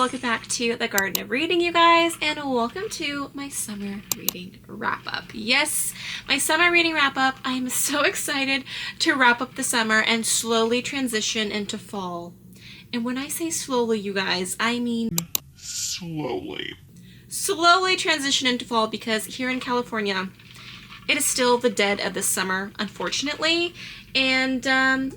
welcome back to the Garden of Reading, you guys, and welcome to my summer reading wrap-up. Yes, my summer reading wrap-up. I am so excited to wrap up the summer and slowly transition into fall. And when I say slowly, you guys, I mean slowly. Slowly transition into fall, because here in California, it is still the dead of the summer, unfortunately. And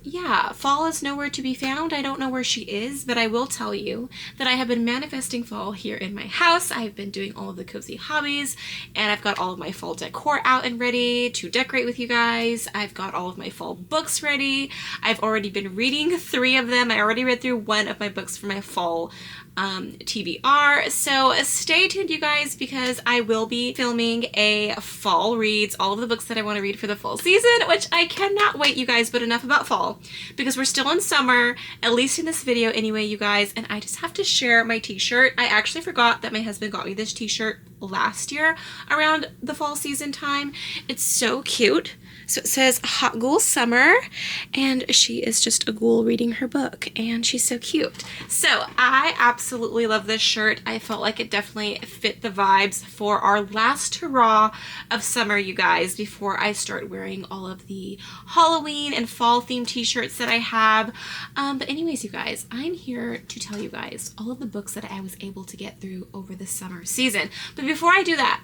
yeah, fall is nowhere to be found. I don't know where she is, but I will tell you that I have been manifesting fall here in my house. I've been doing all of the cozy hobbies, and I've got all of my fall decor out and ready to decorate with you guys. I've got all of my fall books ready. I've already been reading 3 of them. I already read through 1 of my books for my fall TBR. So stay tuned, you guys, because I will be filming a fall reads, all of the books that I want to read for the fall season, which I cannot wait, you guys. But enough about fall, because we're still in summer, at least in this video anyway, you guys. And I just have to share my t-shirt. I actually forgot that my husband got me this t-shirt last year around the fall season time. It's so cute. So it says Hot Ghoul Summer, and she is just a ghoul reading her book, and she's so cute. So I absolutely love this shirt. I felt like it definitely fit the vibes for our last hurrah of summer, you guys, before I start wearing all of the Halloween and fall themed t-shirts that I have. But anyways, you guys, I'm here to tell you guys all of the books that I was able to get through over the summer season. But before I do that,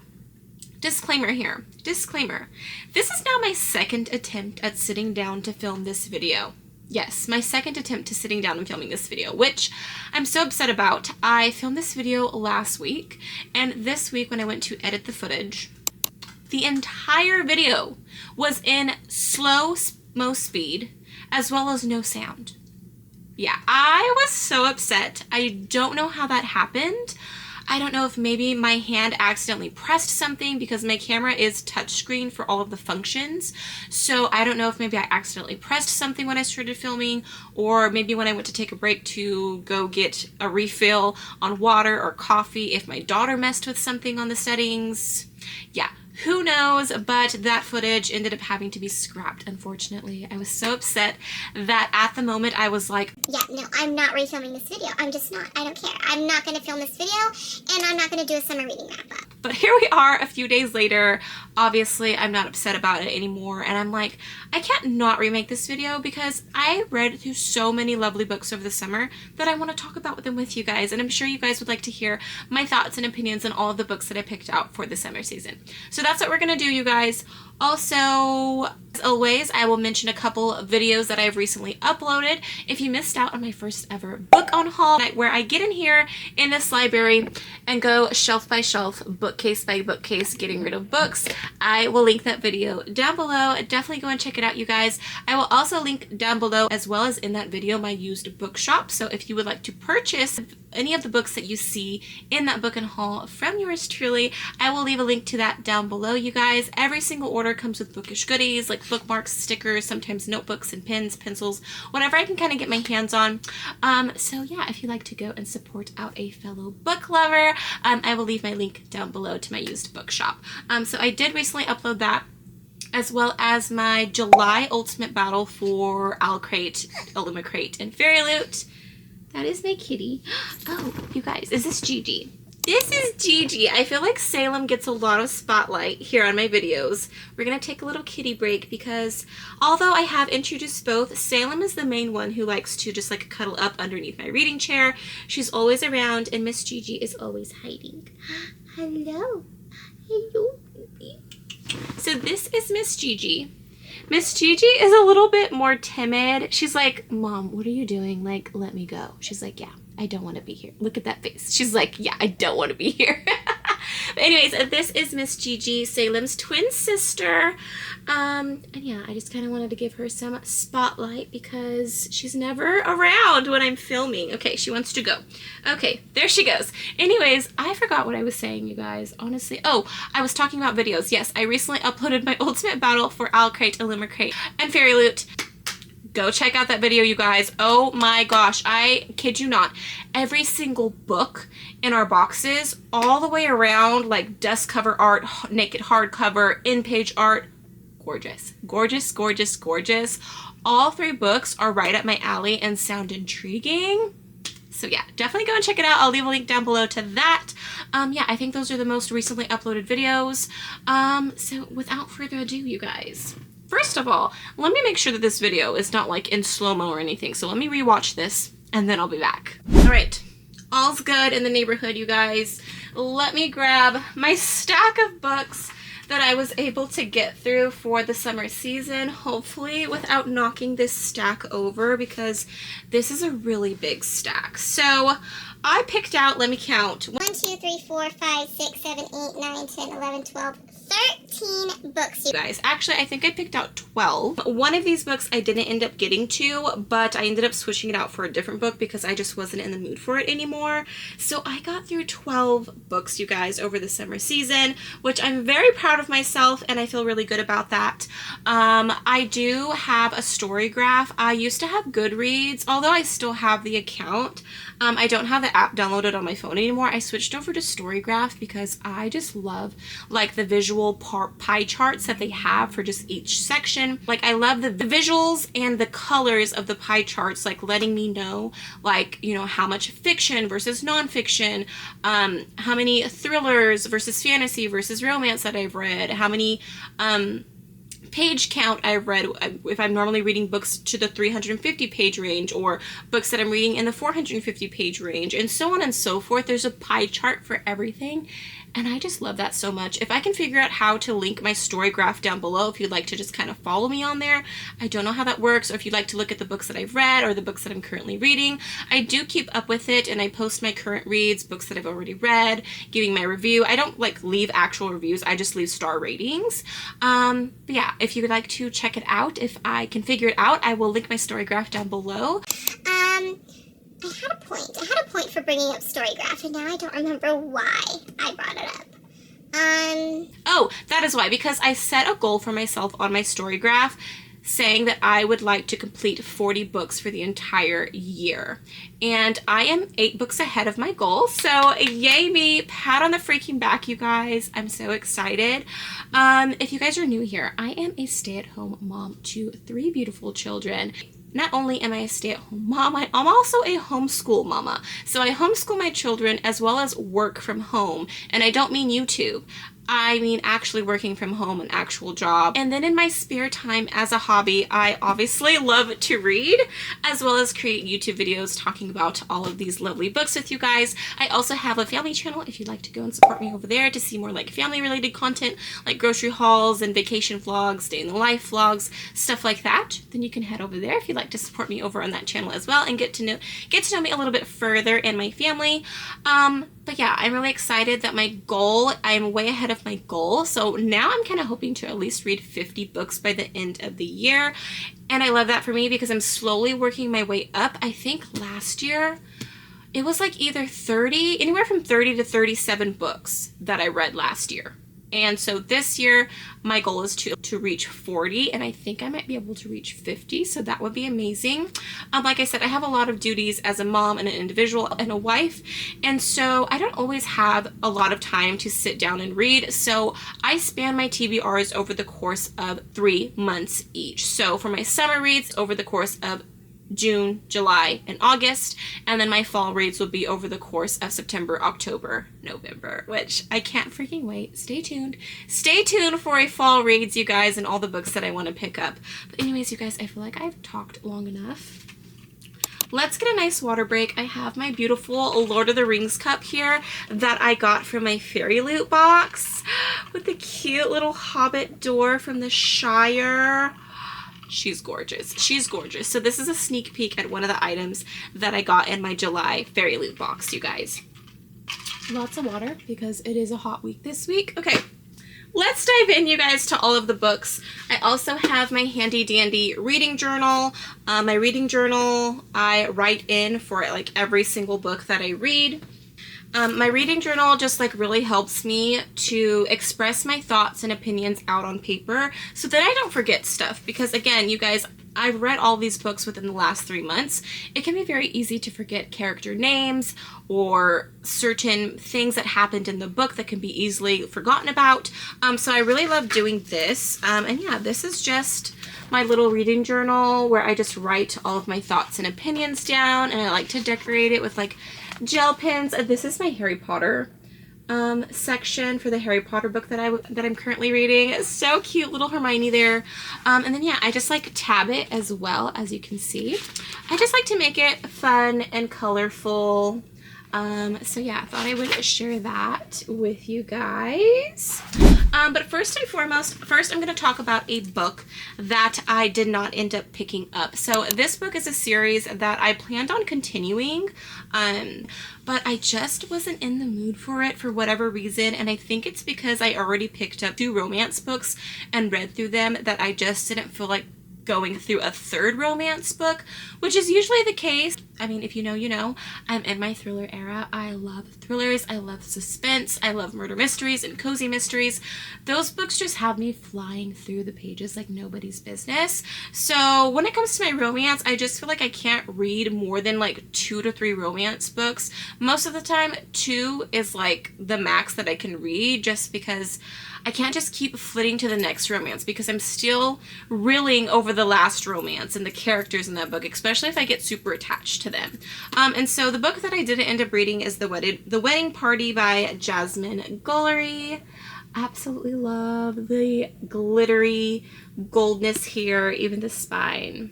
disclaimer here. Disclaimer. This is now my second attempt at sitting down to film this video. Yes, my second attempt to sitting down and filming this video, which I'm so upset about. I filmed this video last week, and this week when I went to edit the footage, the entire video was in slow-mo speed as well as no sound. Yeah, I was so upset. I don't know how that happened. I don't know if maybe my hand accidentally pressed something, because my camera is touchscreen for all of the functions. So I don't know if maybe I accidentally pressed something when I started filming, or maybe when I went to take a break to go get a refill on water or coffee, if my daughter messed with something on the settings. Yeah. Who knows, but that footage ended up having to be scrapped, unfortunately. I was so upset that at the moment I was like, yeah, no, I'm not refilming this video. I'm just not. I don't care. I'm not going to film this video, and I'm not going to do a summer reading wrap-up. But here we are a few days later. Obviously, I'm not upset about it anymore, and I'm like, I can't not remake this video, because I read through so many lovely books over the summer that I want to talk about them with you guys, and I'm sure you guys would like to hear my thoughts and opinions on all of the books that I picked out for the summer season. So that's what we're gonna do, you guys. Also, as always, I will mention a couple of videos that I've recently uploaded. If you missed out on my first ever book on haul, where I get in here in this library and go shelf by shelf, bookcase by bookcase, getting rid of books, I will link that video down below. Definitely go and check it out, you guys. I will also link down below, as well as in that video, my used bookshop. So if you would like to purchase any of the books that you see in that book and haul from yours truly, I will leave a link to that down below, you guys. Every single order comes with bookish goodies like bookmarks, stickers, sometimes notebooks and pens, pencils, whatever I can kind of get my hands on. So yeah, if you'd like to go and support out a fellow book lover, I will leave my link down below to my used bookshop. So I did recently upload that, as well as my July Ultimate Battle for Owlcrate, Owlcrate, and Fairy Loot. That is my kitty. Oh, you guys, is this Gigi? This is Gigi. I feel like Salem gets a lot of spotlight here on my videos. We're going to take a little kitty break, because although I have introduced both, Salem is the main one who likes to just like cuddle up underneath my reading chair. She's always around, and Miss Gigi is always hiding. Hello. Hello, baby. So this is Miss Gigi. Miss Gigi is a little bit more timid. She's like, Mom, what are you doing? Like, let me go. She's like, yeah, I don't want to be here. Look at that face. She's like, yeah, I don't want to be here. But anyways, this is Miss Gigi, Salem's twin sister. And yeah, I just kind of wanted to give her some spotlight, because she's never around when I'm filming. Okay, she wants to go. Okay, there she goes. Anyways, I forgot what I was saying, you guys, honestly. Oh, I was talking about videos. Yes, I recently uploaded my Ultimate Battle for Owlcrate, Owlcrate, and Fairy Loot. Go check out that video, you guys. Oh my gosh, I kid you not. Every single book in our boxes, all the way around, like dust cover art, naked hardcover, in-page art, gorgeous, gorgeous, gorgeous, gorgeous. All 3 books are right up my alley and sound intriguing. So yeah, definitely go and check it out. I'll leave a link down below to that. Yeah, I think those are the most recently uploaded videos. So without further ado, you guys, first of all, let me make sure that this video is not like in slow-mo or anything. So let me rewatch this and then I'll be back. All right, all's good in the neighborhood, you guys. Let me grab my stack of books that I was able to get through for the summer season, hopefully without knocking this stack over, because this is a really big stack. So I picked out, let me count. 1, 2, 3, 4, 5, 6, 7, 8, 9, 10, 11, 12, 13 books. You guys, actually, I think I picked out 12. One of these books I didn't end up getting to, but I ended up switching it out for a different book because I just wasn't in the mood for it anymore. So I got through 12 books, you guys, over the summer season, which I'm very proud of myself and I feel really good about that. I do have a story graph. I used to have Goodreads, although I still have the account. I don't have the app downloaded on my phone anymore. I switched over to Storygraph because I just love like the visual pie charts that they have for just each section. Like I love the visuals and the colors of the pie charts, like letting me know like, you know, how much fiction versus nonfiction, how many thrillers versus fantasy versus romance that I've read, how many page count I've read, if I'm normally reading books to the 350 page range or books that I'm reading in the 450 page range, and so on and so forth. There's a pie chart for everything. And I just love that so much. If I can figure out how to link my story graph down below, if you'd like to just kind of follow me on there. I don't know how that works, or if you'd like to look at the books that I've read or the books that I'm currently reading. I do keep up with it and I post my current reads, books that I've already read, giving my review. I don't like leave actual reviews, I just leave star ratings. But yeah, if you would like to check it out, if I can figure it out, I will link my story graph down below. I had a point for bringing up Storygraph, and now I don't remember why I brought it up. Oh, that is why, because I set a goal for myself on my story graph saying that I would like to complete 40 books for the entire year. And I am 8 books ahead of my goal. So yay me, pat on the freaking back, you guys. I'm so excited. If you guys are new here, I am a stay-at-home mom to 3 beautiful children. Not only am I a stay-at-home mom, I'm also a homeschool mama. So I homeschool my children as well as work from home. And I don't mean YouTube. I mean actually working from home, an actual job. And then in my spare time as a hobby, I obviously love to read, as well as create YouTube videos talking about all of these lovely books with you guys. I also have a family channel if you'd like to go and support me over there to see more like family related content, like grocery hauls and vacation vlogs, day in the life vlogs, stuff like that. Then you can head over there if you'd like to support me over on that channel as well and get to know me a little bit further and my family. But yeah, I'm really excited that my goal, I'm way ahead of my goal. So now I'm kind of hoping to at least read 50 books by the end of the year. And I love that for me because I'm slowly working my way up. I think last year it was like either anywhere from 30 to 37 books that I read last year. And so this year, my goal is to reach 40, and I think I might be able to reach 50, so that would be amazing. Like I said, I have a lot of duties as a mom and an individual and a wife, and so I don't always have a lot of time to sit down and read, so I span my TBRs over the course of 3 months each. So for my summer reads, over the course of June, July, and August, and then my fall reads will be over the course of September, October, November, which I can't freaking wait. Stay tuned. Stay tuned for a fall reads, you guys, and all the books that I want to pick up. But anyways, you guys, I feel like I've talked long enough. Let's get a nice water break. I have my beautiful Lord of the Rings cup here that I got from my Fairy Loot box with the cute little hobbit door from the Shire. She's gorgeous. She's gorgeous. So this is a sneak peek at one of the items that I got in my July Fairy Loot box, you guys. Lots of water because it is a hot week this week. Okay, let's dive in, you guys, to all of the books. I also have my handy dandy reading journal. My reading journal, I write in for like every single book that I read. My reading journal just like really helps me to express my thoughts and opinions out on paper so that I don't forget stuff, because again, you guys, I've read all these books within the last 3 months, it can be very easy to forget character names or certain things that happened in the book that can be easily forgotten about. So I really love doing this. And yeah, this is just my little reading journal where I just write all of my thoughts and opinions down, and I like to decorate it with like gel pens. This is my Harry Potter section for the Harry Potter book that I'm currently reading. It's so cute, little Hermione there. And then yeah, I just like tab it as well, as you can see. I just like to make it fun and colorful. So yeah, I thought I would share that with you guys. But first and foremost, I'm going to talk about a book that I did not end up picking up. So this book is a series that I planned on continuing, but I just wasn't in the mood for it for whatever reason. And I think it's because I already picked up 2 romance books and read through them that I just didn't feel like going through a 3rd romance book, which is usually the case. I mean, if you know, you know. I'm in my thriller era. I love thrillers. I love suspense. I love murder mysteries and cozy mysteries. Those books just have me flying through the pages like nobody's business. So when it comes to my romance, I just feel like I can't read more than like 2 to 3 romance books. Most of the time, 2 is like the max that I can read, just because I can't just keep flitting to the next romance, because I'm still reeling over the last romance and the characters in that book, especially if I get super attached to them. And so the book that I didn't end up reading is The Wedding Party by Jasmine Guillory. Absolutely love the glittery goldness here, even the spine.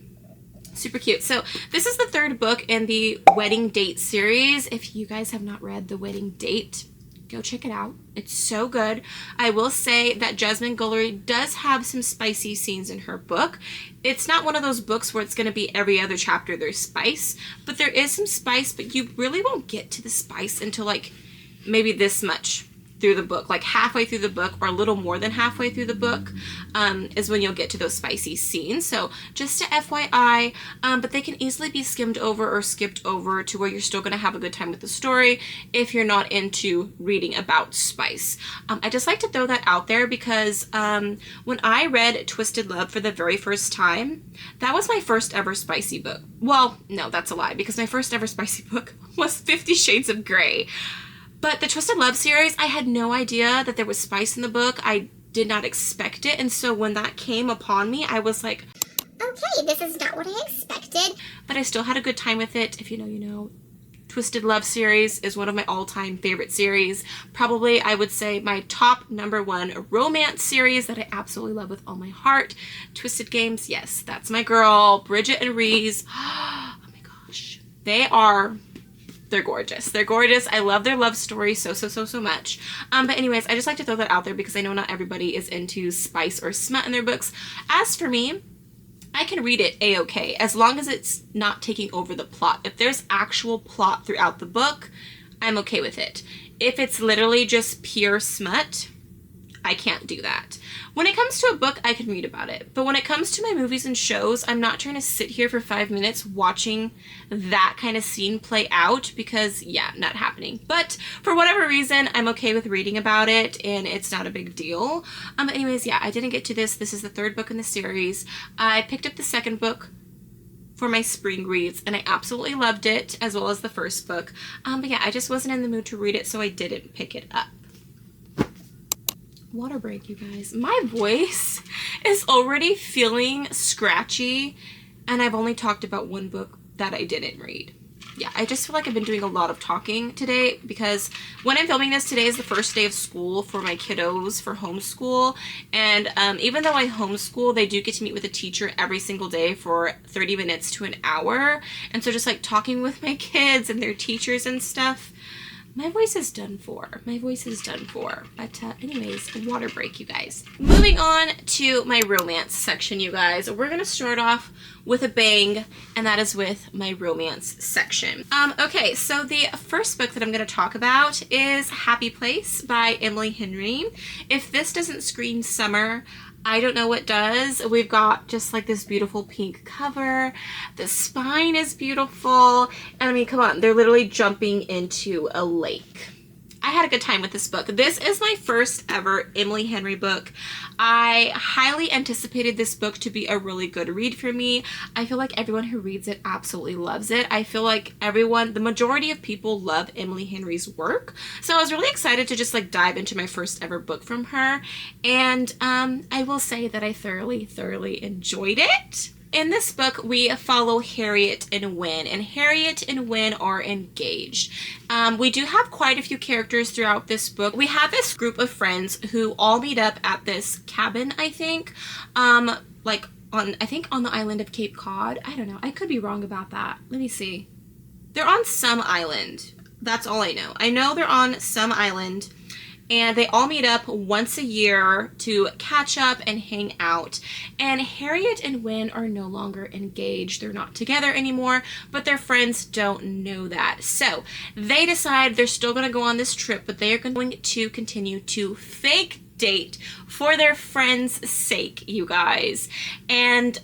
Super cute. So this is the 3rd book in the Wedding Date series. If you guys have not read The Wedding Date, go check it out. It's so good. I will say that Jasmine Guillory does have some spicy scenes in her book. It's not one of those books where it's going to be every other chapter there's spice, but there is some spice, but you really won't get to the spice until like maybe this much through the book, like halfway through the book or a little more than halfway through the book is when you'll get to those spicy scenes. So just a FYI, but they can easily be skimmed over or skipped over to where you're still going to have a good time with the story if you're not into reading about spice. I just like to throw that out there because when I read Twisted Love for the very first time, that was my first ever spicy book. Well, no, that's a lie, because my first ever spicy book was 50 Shades of Grey. But the Twisted Love series, I had no idea that there was spice in the book. I did not expect it. And so when that came upon me, I was like, okay, this is not what I expected. But I still had a good time with it. If you know, you know. Twisted Love series is one of my all-time favorite series. Probably, I would say, my top #1 romance series that I absolutely love with all my heart. Twisted Games, yes, that's my girl. Bridget and Reese. Oh my gosh. They're gorgeous. They're gorgeous. I love their love story so much. But anyways, I just like to throw that out there because I know not everybody is into spice or smut in their books. As for me, I can read it a-okay as long as it's not taking over the plot. If there's actual plot throughout the book, I'm okay with it. If it's literally just pure smut, I can't do that. When it comes to a book, I can read about it. But when it comes to my movies and shows, I'm not trying to sit here for 5 minutes watching that kind of scene play out because, yeah, not happening. But for whatever reason, I'm okay with reading about it and it's not a big deal. But anyways, yeah, I didn't get to this. This is the 3rd book in the series. I picked up the 2nd book for my spring reads and I absolutely loved it, as well as the 1st book. But yeah, I just wasn't in the mood to read it, so I didn't pick it up. Water break, you guys. My voice is already feeling scratchy and I've only talked about 1 book that I didn't read. Yeah, I just feel like I've been doing a lot of talking today because when I'm filming this, today is the first day of school for my kiddos for homeschool. And even though I homeschool, they do get to meet with a teacher every single day for 30 minutes to an hour. And so just like talking with my kids and their teachers and stuff, my voice is done for. My voice is done for. But anyways, water break, you guys. Moving on to my romance section, you guys. We're going to start off with a bang, and that is with my romance section. Okay, so the first book that I'm going to talk about is Happy Place by Emily Henry. If this doesn't scream summer, I don't know what does. We've got just like this beautiful pink cover. The spine is beautiful. And I mean, come on, they're literally jumping into a lake. I had a good time with this book. This is my first ever Emily Henry book. I highly anticipated this book to be a really good read for me. I feel like everyone who reads it absolutely loves it. I feel like the majority of people love Emily Henry's work. So I was really excited to just like dive into my first ever book from her. And I will say that I thoroughly enjoyed it. In this book, we follow Harriet and Wynne, and Harriet and Wynne are engaged. We do have quite a few characters throughout this book. We have this group of friends who all meet up at this cabin, I think, on the island of Cape Cod. I don't know. I could be wrong about that. Let me see. They're on some island. That's all I know. I know they're on some island. And they all meet up once a year to catch up and hang out. And Harriet and Wynne are no longer engaged. They're not together anymore, but their friends don't know that. So they decide they're still going to go on this trip, but they are going to continue to fake date for their friends' sake, you guys. And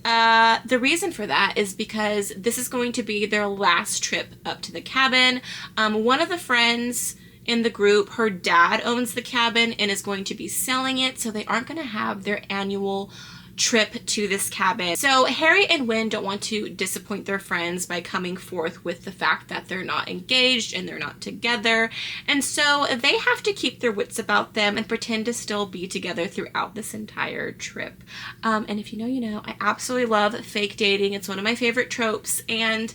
the reason for that is because this is going to be their last trip up to the cabin. One of the friends in the group, her dad owns the cabin and is going to be selling it, so they aren't going to have their annual trip to this cabin. So Harry and Wynne don't want to disappoint their friends by coming forth with the fact that they're not engaged and they're not together, and so they have to keep their wits about them and pretend to still be together throughout this entire trip. And if you know, you know. I absolutely love fake dating. It's one of my favorite tropes, and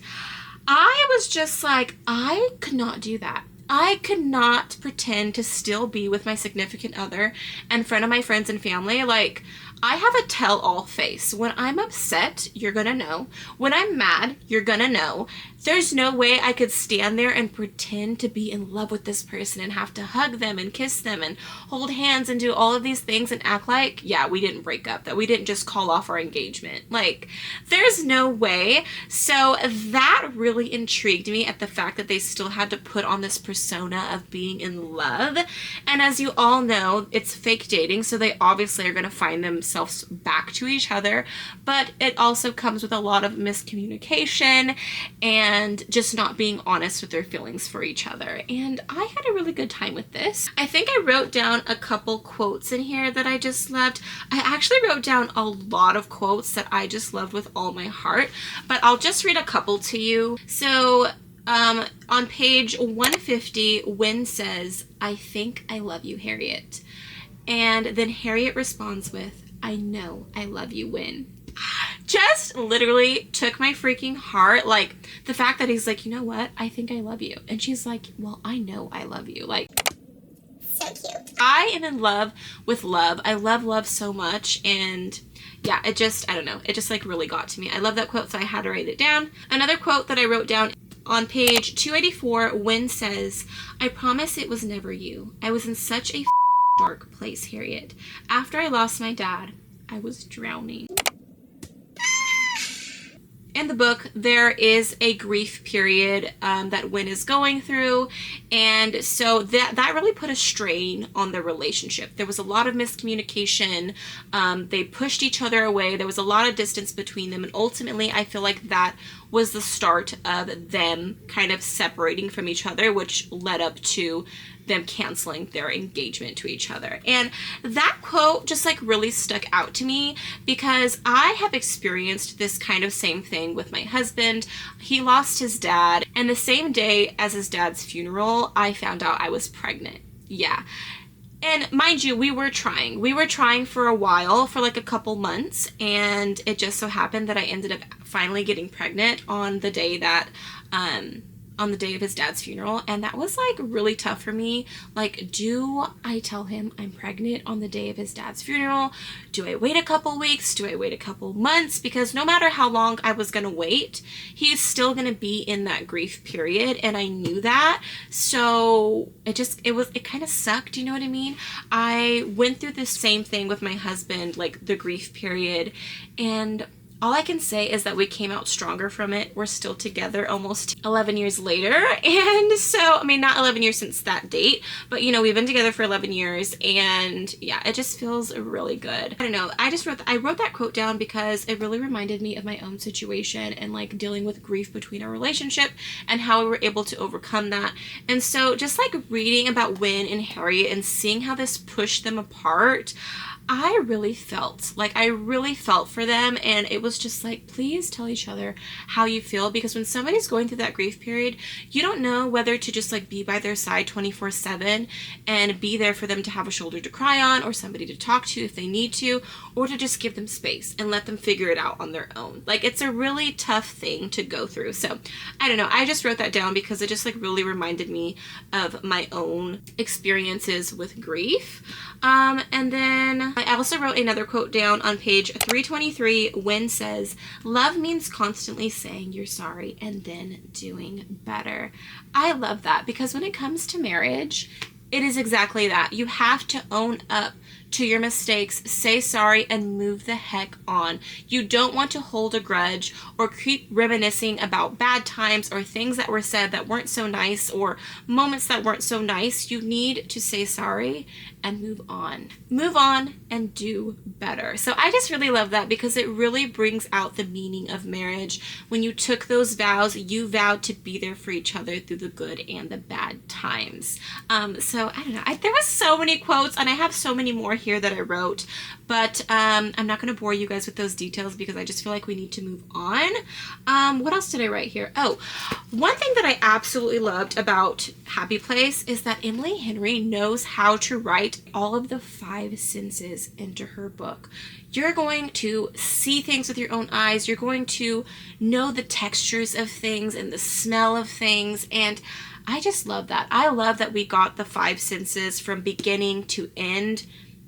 I was just like, I could not do that. I could not pretend to still be with my significant other in front of my friends and family. Like, I have a tell-all face. When I'm upset, you're gonna know. When I'm mad, you're gonna know. There's no way I could stand there and pretend to be in love with this person and have to hug them and kiss them and hold hands and do all of these things and act like, yeah, we didn't break up, that we didn't just call off our engagement. Like, there's no way. So that really intrigued me at the fact that they still had to put on this persona of being in love. And as you all know, it's fake dating, so they obviously are going to find themselves back to each other, but it also comes with a lot of miscommunication and just not being honest with their feelings for each other. And I had a really good time with this. I think I wrote down a couple quotes in here that I just loved. I actually wrote down a lot of quotes that I just loved with all my heart, but I'll just read a couple to you. So on page 150, Wynne says, "I think I love you, Harriet." And then Harriet responds with, "I know I love you, Wynne." Just literally took my freaking heart. Like, the fact that he's like, "You know what? I think I love you." And she's like, "Well, I know I love you." Like, So cute. I am in love with love. I love love so much. And yeah, it just, I don't know. It just like really got to me. I love that quote, so I had to write it down. Another quote that I wrote down on page 284, Wynne says, "I promise it was never you. I was in such a dark place, Harriet. After I lost my dad, I was drowning." In the book, there is a grief period that Wynne is going through, and so that really put a strain on their relationship. There was a lot of miscommunication. They pushed each other away. There was a lot of distance between them, and ultimately, I feel like that was the start of them kind of separating from each other, which led up to them canceling their engagement to each other. And that quote just like really stuck out to me because I have experienced this kind of same thing with my husband. He lost his dad, and the same day as his dad's funeral, I found out I was pregnant. Yeah. And mind you, we were trying. We were trying for a while, for like a couple months, and it just so happened that I ended up finally getting pregnant on the day that on the day of his dad's funeral, and that was like really tough for me. Like, do I tell him I'm pregnant on the day of his dad's funeral? Do I wait a couple weeks? Do I wait a couple months? Because no matter how long I was gonna wait, he's still gonna be in that grief period, and I knew that. So it kind of sucked, you know what I mean? I went through the same thing with my husband, like the grief period, and all I can say is that we came out stronger from it. We're still together almost 11 years later. And so, I mean, not 11 years since that date, but you know, we've been together for 11 years and yeah, it just feels really good. I don't know. I wrote that quote down because it really reminded me of my own situation and like dealing with grief between our relationship and how we were able to overcome that. And so just like reading about Win and Harriet and seeing how this pushed them apart, I really felt for them, and it was just like, please tell each other how you feel, because when somebody's going through that grief period, you don't know whether to just like be by their side 24/7 and be there for them to have a shoulder to cry on or somebody to talk to if they need to, or to just give them space and let them figure it out on their own. Like, it's a really tough thing to go through. So I don't know, I just wrote that down because it just like really reminded me of my own experiences with grief. And then I also wrote another quote down on page 323. Win says, "Love means constantly saying you're sorry and then doing better." I love that, because when it comes to marriage, it is exactly that. You have to own up to your mistakes, say sorry, and move the heck on. You don't want to hold a grudge or keep reminiscing about bad times or things that were said that weren't so nice or moments that weren't so nice. You need to say sorry and move on. Move on and do better. So I just really love that, because it really brings out the meaning of marriage. When you took those vows, you vowed to be there for each other through the good and the bad times. So I don't know. There was so many quotes, and I have so many more here that I wrote, but I'm not going to bore you guys with those details because I just feel like we need to move on. What else did I write here? Oh, one thing that I absolutely loved about Happy Place is that Emily Henry knows how to write all of the 5 senses into her book. You're going to see things with your own eyes. You're going to know the textures of things and the smell of things, and I just love that. I love that we got the 5 senses from beginning to end.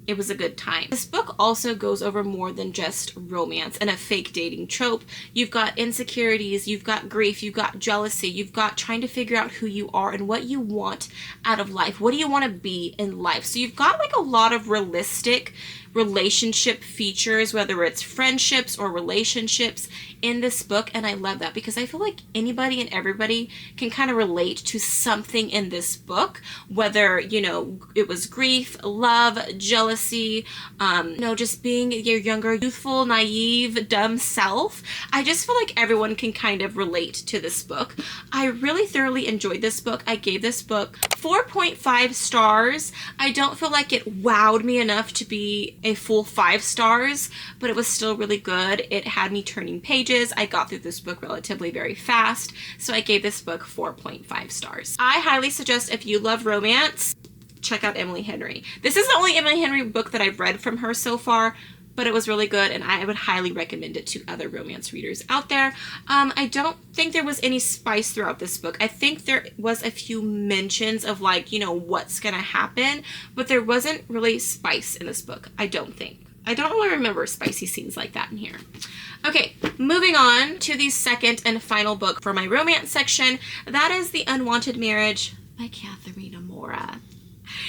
It was a good time. This book also goes over more than just romance and a fake dating trope. You've got insecurities, you've got grief, you've got jealousy, you've got trying to figure out who you are and what you want out of life. What do you want to be in life? So you've got like a lot of realistic relationship features, whether it's friendships or relationships in this book, and I love that because I feel like anybody and everybody can kind of relate to something in this book, whether, you know, it was grief, love, jealousy, you know, just being your younger, youthful, naive, dumb self. I just feel like everyone can kind of relate to this book. I really thoroughly enjoyed this book. I gave this book 4.5 stars. I don't feel like it wowed me enough to be a full 5 stars, but it was still really good. It had me turning pages. I got through this book relatively very fast, so I gave this book 4.5 stars. I highly suggest, if you love romance, check out Emily Henry. This is the only Emily Henry book that I've read from her so far, but it was really good, and I would highly recommend it to other romance readers out there. I don't think there was any spice throughout this book. I think there was a few mentions of, like, you know, what's gonna happen, but there wasn't really spice in this book, I don't think. I don't really remember spicy scenes like that in here. Okay, moving on to the second and final book for my romance section. That is The Unwanted Marriage by Katharina Mora.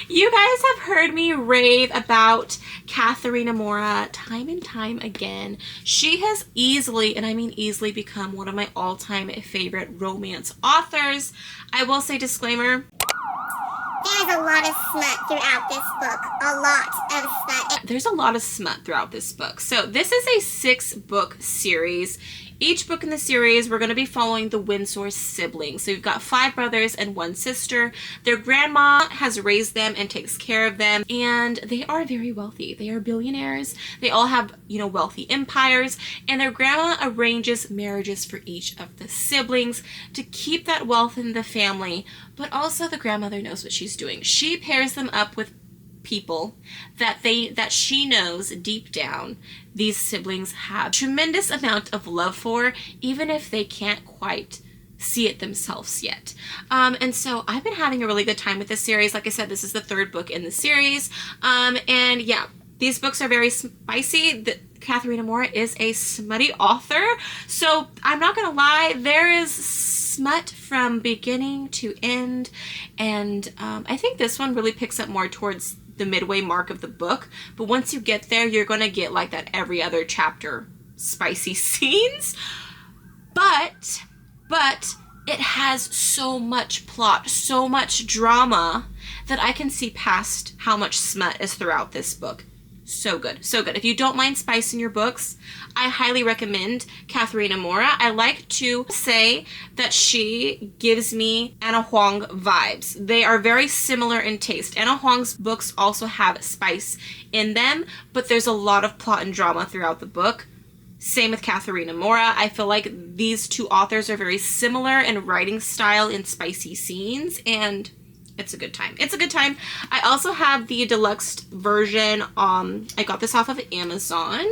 You guys have heard me rave about Katharina Mora time and time again. She has easily, and I mean easily, become one of my all-time favorite romance authors. I will say, disclaimer, there's a lot of smut throughout this book. A lot of smut. There's a lot of smut throughout this book. So this is a 6-book series. Each book in the series, we're going to be following the Windsor siblings. So you've got 5 brothers and 1 sister. Their grandma has raised them and takes care of them, and they are very wealthy. They are billionaires. They all have, you know, wealthy empires, and their grandma arranges marriages for each of the siblings to keep that wealth in the family, but also the grandmother knows what she's doing. She pairs them up with people that she knows deep down these siblings have tremendous amount of love for, even if they can't quite see it themselves yet. And so I've been having a really good time with this series. Like I said, this is the 3rd book in the series. And yeah, these books are very spicy. Katharina Mora is a smutty author, so I'm not gonna lie, there is smut from beginning to end, and I think this one really picks up more towards the midway mark of the book, but once you get there, you're gonna get like that every other chapter spicy scenes, but it has so much plot, so much drama that I can see past how much smut is throughout this book. So good, so good. If you don't mind spice in your books, I highly recommend Katharina Mora. I like to say that she gives me Anna Huang vibes. They are very similar in taste. Anna Huang's books also have spice in them, but there's a lot of plot and drama throughout the book. Same with Katharina Mora. I feel like these two authors are very similar in writing style in spicy scenes, and it's a good time. It's a good time. I also have the deluxe version. I got this off of Amazon.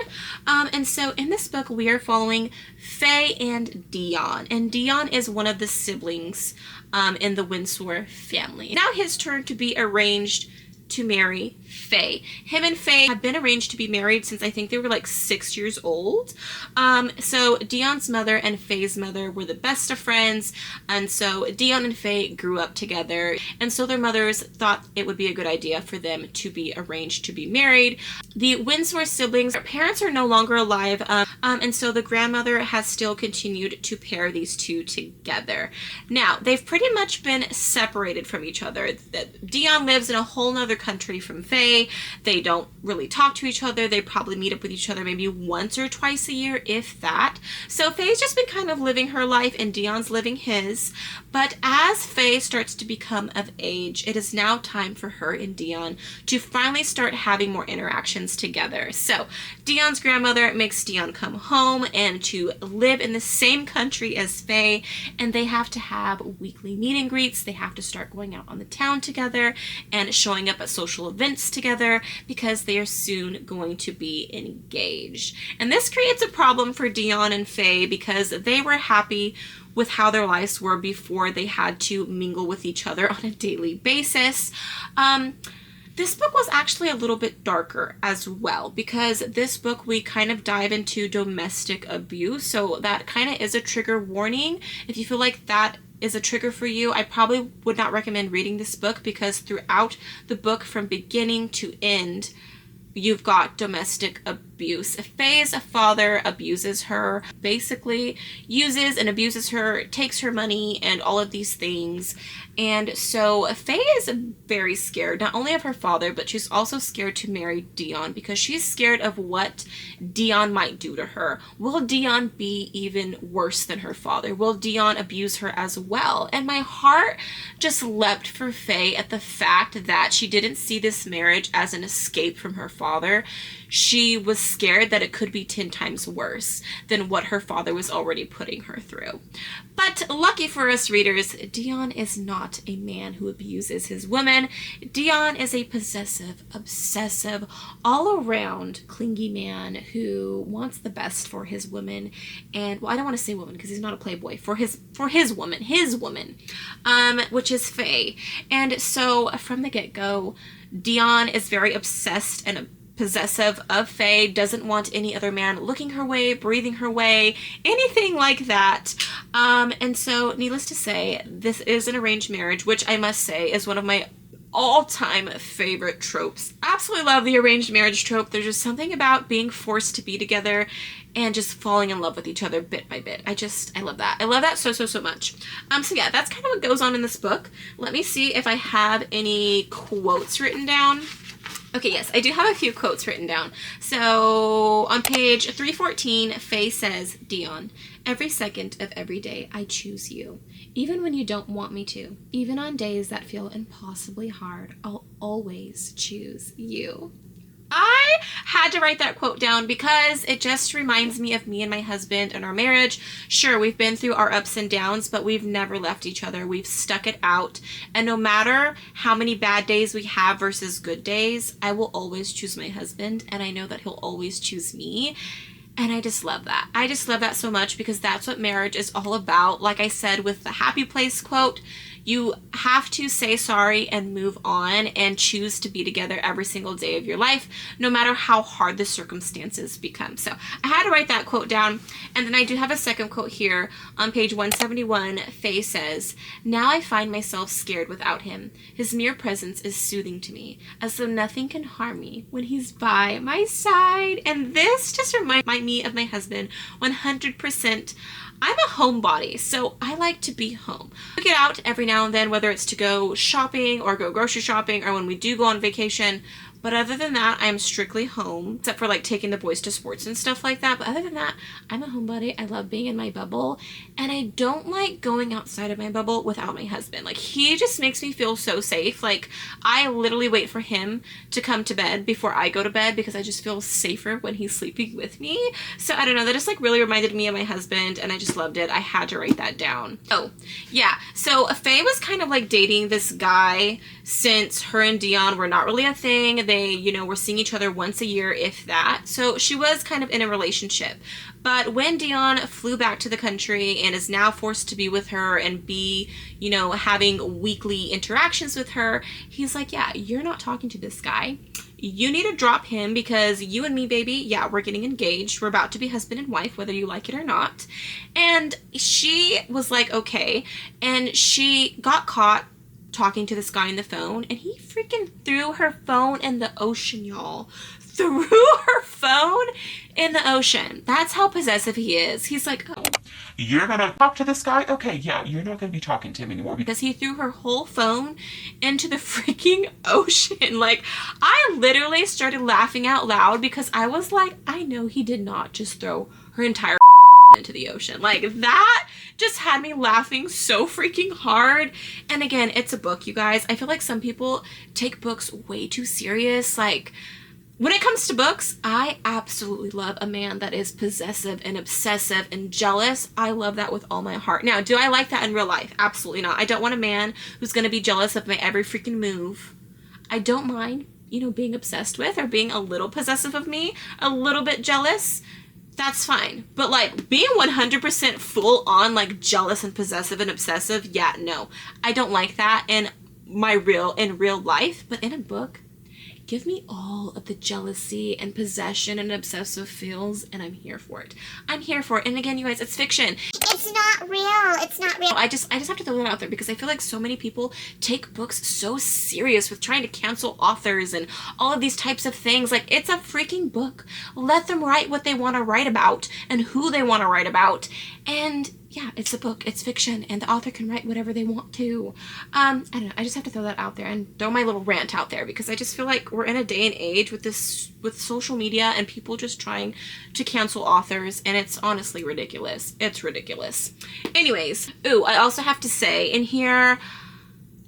And so in this book, we are following Faye and Dion. And Dion is one of the siblings in the Windsor family. Now his turn to be arranged to marry Faye. Him and Faye have been arranged to be married since I think they were like 6 years old. So Dion's mother and Faye's mother were the best of friends, and so Dion and Faye grew up together, and so their mothers thought it would be a good idea for them to be arranged to be married. The Windsor siblings, their parents are no longer alive, and so the grandmother has still continued to pair these two together. Now, they've pretty much been separated from each other. Dion lives in a whole nother country from Faye. They don't really talk to each other. They probably meet up with each other maybe once or twice a year, if that. So Faye's just been kind of living her life and Dion's living his. But as Faye starts to become of age, it is now time for her and Dion to finally start having more interactions together. So Dion's grandmother makes Dion come home and to live in the same country as Faye, and they have to have weekly meet and greets. They have to start going out on the town together and showing up at social events together because they are soon going to be engaged. And this creates a problem for Dion and Faye because they were happy with how their lives were before they had to mingle with each other on a daily basis. This book was actually a little bit darker as well because this book we kind of dive into domestic abuse, so that kind of is a trigger warning. If you feel like that is a trigger for you, I probably would not recommend reading this book because throughout the book from beginning to end, you've got domestic abuse. Faye's father abuses her, basically uses and abuses her, takes her money and all of these things. And so Faye is very scared, not only of her father, but she's also scared to marry Dion because she's scared of what Dion might do to her. Will Dion be even worse than her father? Will Dion abuse her as well? And my heart just leapt for Faye at the fact that she didn't see this marriage as an escape from her father. She was scared that it could be 10 times worse than what her father was already putting her through. But lucky for us readers, Dion is not a man who abuses his woman. Dion is a possessive, obsessive, all-around clingy man who wants the best for his woman. And, well, I don't want to say woman because he's not a playboy. For his woman, which is Faye. And so from the get-go, Dion is very obsessed and possessive of Faye, doesn't want any other man looking her way, breathing her way, anything like that. And so needless to say, this is an arranged marriage, which I must say is one of my all-time favorite tropes. Absolutely love the arranged marriage trope. There's just something about being forced to be together and just falling in love with each other bit by bit. I love that. I love that so much. So yeah, that's kind of what goes on in this book. Let me see if I have any quotes written down. Okay, yes, I do have a few quotes written down. So on page 314, Faye says, Dion, every second of every day I choose you. Even when you don't want me to. Even on days that feel impossibly hard, I'll always choose you. I had to write that quote down because it just reminds me of me and my husband and our marriage. Sure, we've been through our ups and downs, but we've never left each other. We've stuck it out. And no matter how many bad days we have versus good days, I will always choose my husband, and I know that he'll always choose me. And I just love that. I just love that so much because that's what marriage is all about. Like I said with the happy place quote, You have to say sorry and move on and choose to be together every single day of your life, no matter how hard the circumstances become. So I had to write that quote down. And then I do have a second quote here on page 171. Faye says, "Now I find myself scared without him. His mere presence is soothing to me, as though nothing can harm me when he's by my side." And this just reminds me of my husband 100%. I'm a homebody, so I like to be home. I get out every now and then, whether it's to go shopping or go grocery shopping or when we do go on vacation. But other than that, I'm strictly home, except for like taking the boys to sports and stuff like that. But other than that, I'm a homebody. I love being in my bubble, and I don't like going outside of my bubble without my husband. Like, he just makes me feel so safe. Like, I literally wait for him to come to bed before I go to bed because I just feel safer when he's sleeping with me. So I don't know, that just like really reminded me of my husband, and I just loved it. I had to write that down. Oh, yeah. So Faye was kind of like dating this guy since her and Dion were not really a thing. They, you know, were seeing each other once a year, if that. So she was kind of in a relationship. But when Dion flew back to the country and is now forced to be with her and be, you know, having weekly interactions with her, he's like, yeah, you're not talking to this guy. You need to drop him because you and me, baby, yeah, we're getting engaged. We're about to be husband and wife, whether you like it or not. And she was like, okay. And she got caught talking to this guy on the phone, and he freaking threw her phone in the ocean, y'all. Threw her phone in the ocean. That's how possessive he is. He's like, oh, you're gonna talk to this guy? Okay, yeah, you're not gonna be talking to him anymore. Because he threw her whole phone into the freaking ocean. Like, I literally started laughing out loud because I was like, I know he did not just throw her entire into the ocean. Like, that just had me laughing so freaking hard. And again, it's a book, you guys. I feel like some people take books way too serious. Like, when it comes to books, I absolutely love a man that is possessive and obsessive and jealous. I love that with all my heart. Now, do I like that in real life? Absolutely not. I don't want a man who's going to be jealous of my every freaking move. I don't mind, you know, being obsessed with or being a little possessive of me, a little bit jealous. That's fine. But like being 100% full on like jealous and possessive and obsessive, yeah, no. I don't like that in real life, but in a book, give me all of the jealousy and possession and obsessive feels, and I'm here for it. I'm here for it. And again, you guys, it's fiction. It's not real. It's not real. I just have to throw that out there because I feel like so many people take books so serious with trying to cancel authors and all of these types of things. Like, it's a freaking book. Let them write what they want to write about and who they want to write about. And yeah, it's a book, it's fiction, and the author can write whatever they want to. I don't know, I just have to throw that out there and throw my little rant out there because I just feel like we're in a day and age with social media and people just trying to cancel authors, and it's honestly ridiculous. It's ridiculous. Anyways, ooh, I also have to say in here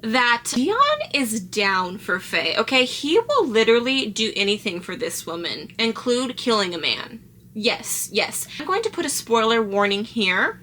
that Dion is down for Faye, okay? He will literally do anything for this woman, include killing a man. Yes, yes. I'm going to put a spoiler warning here.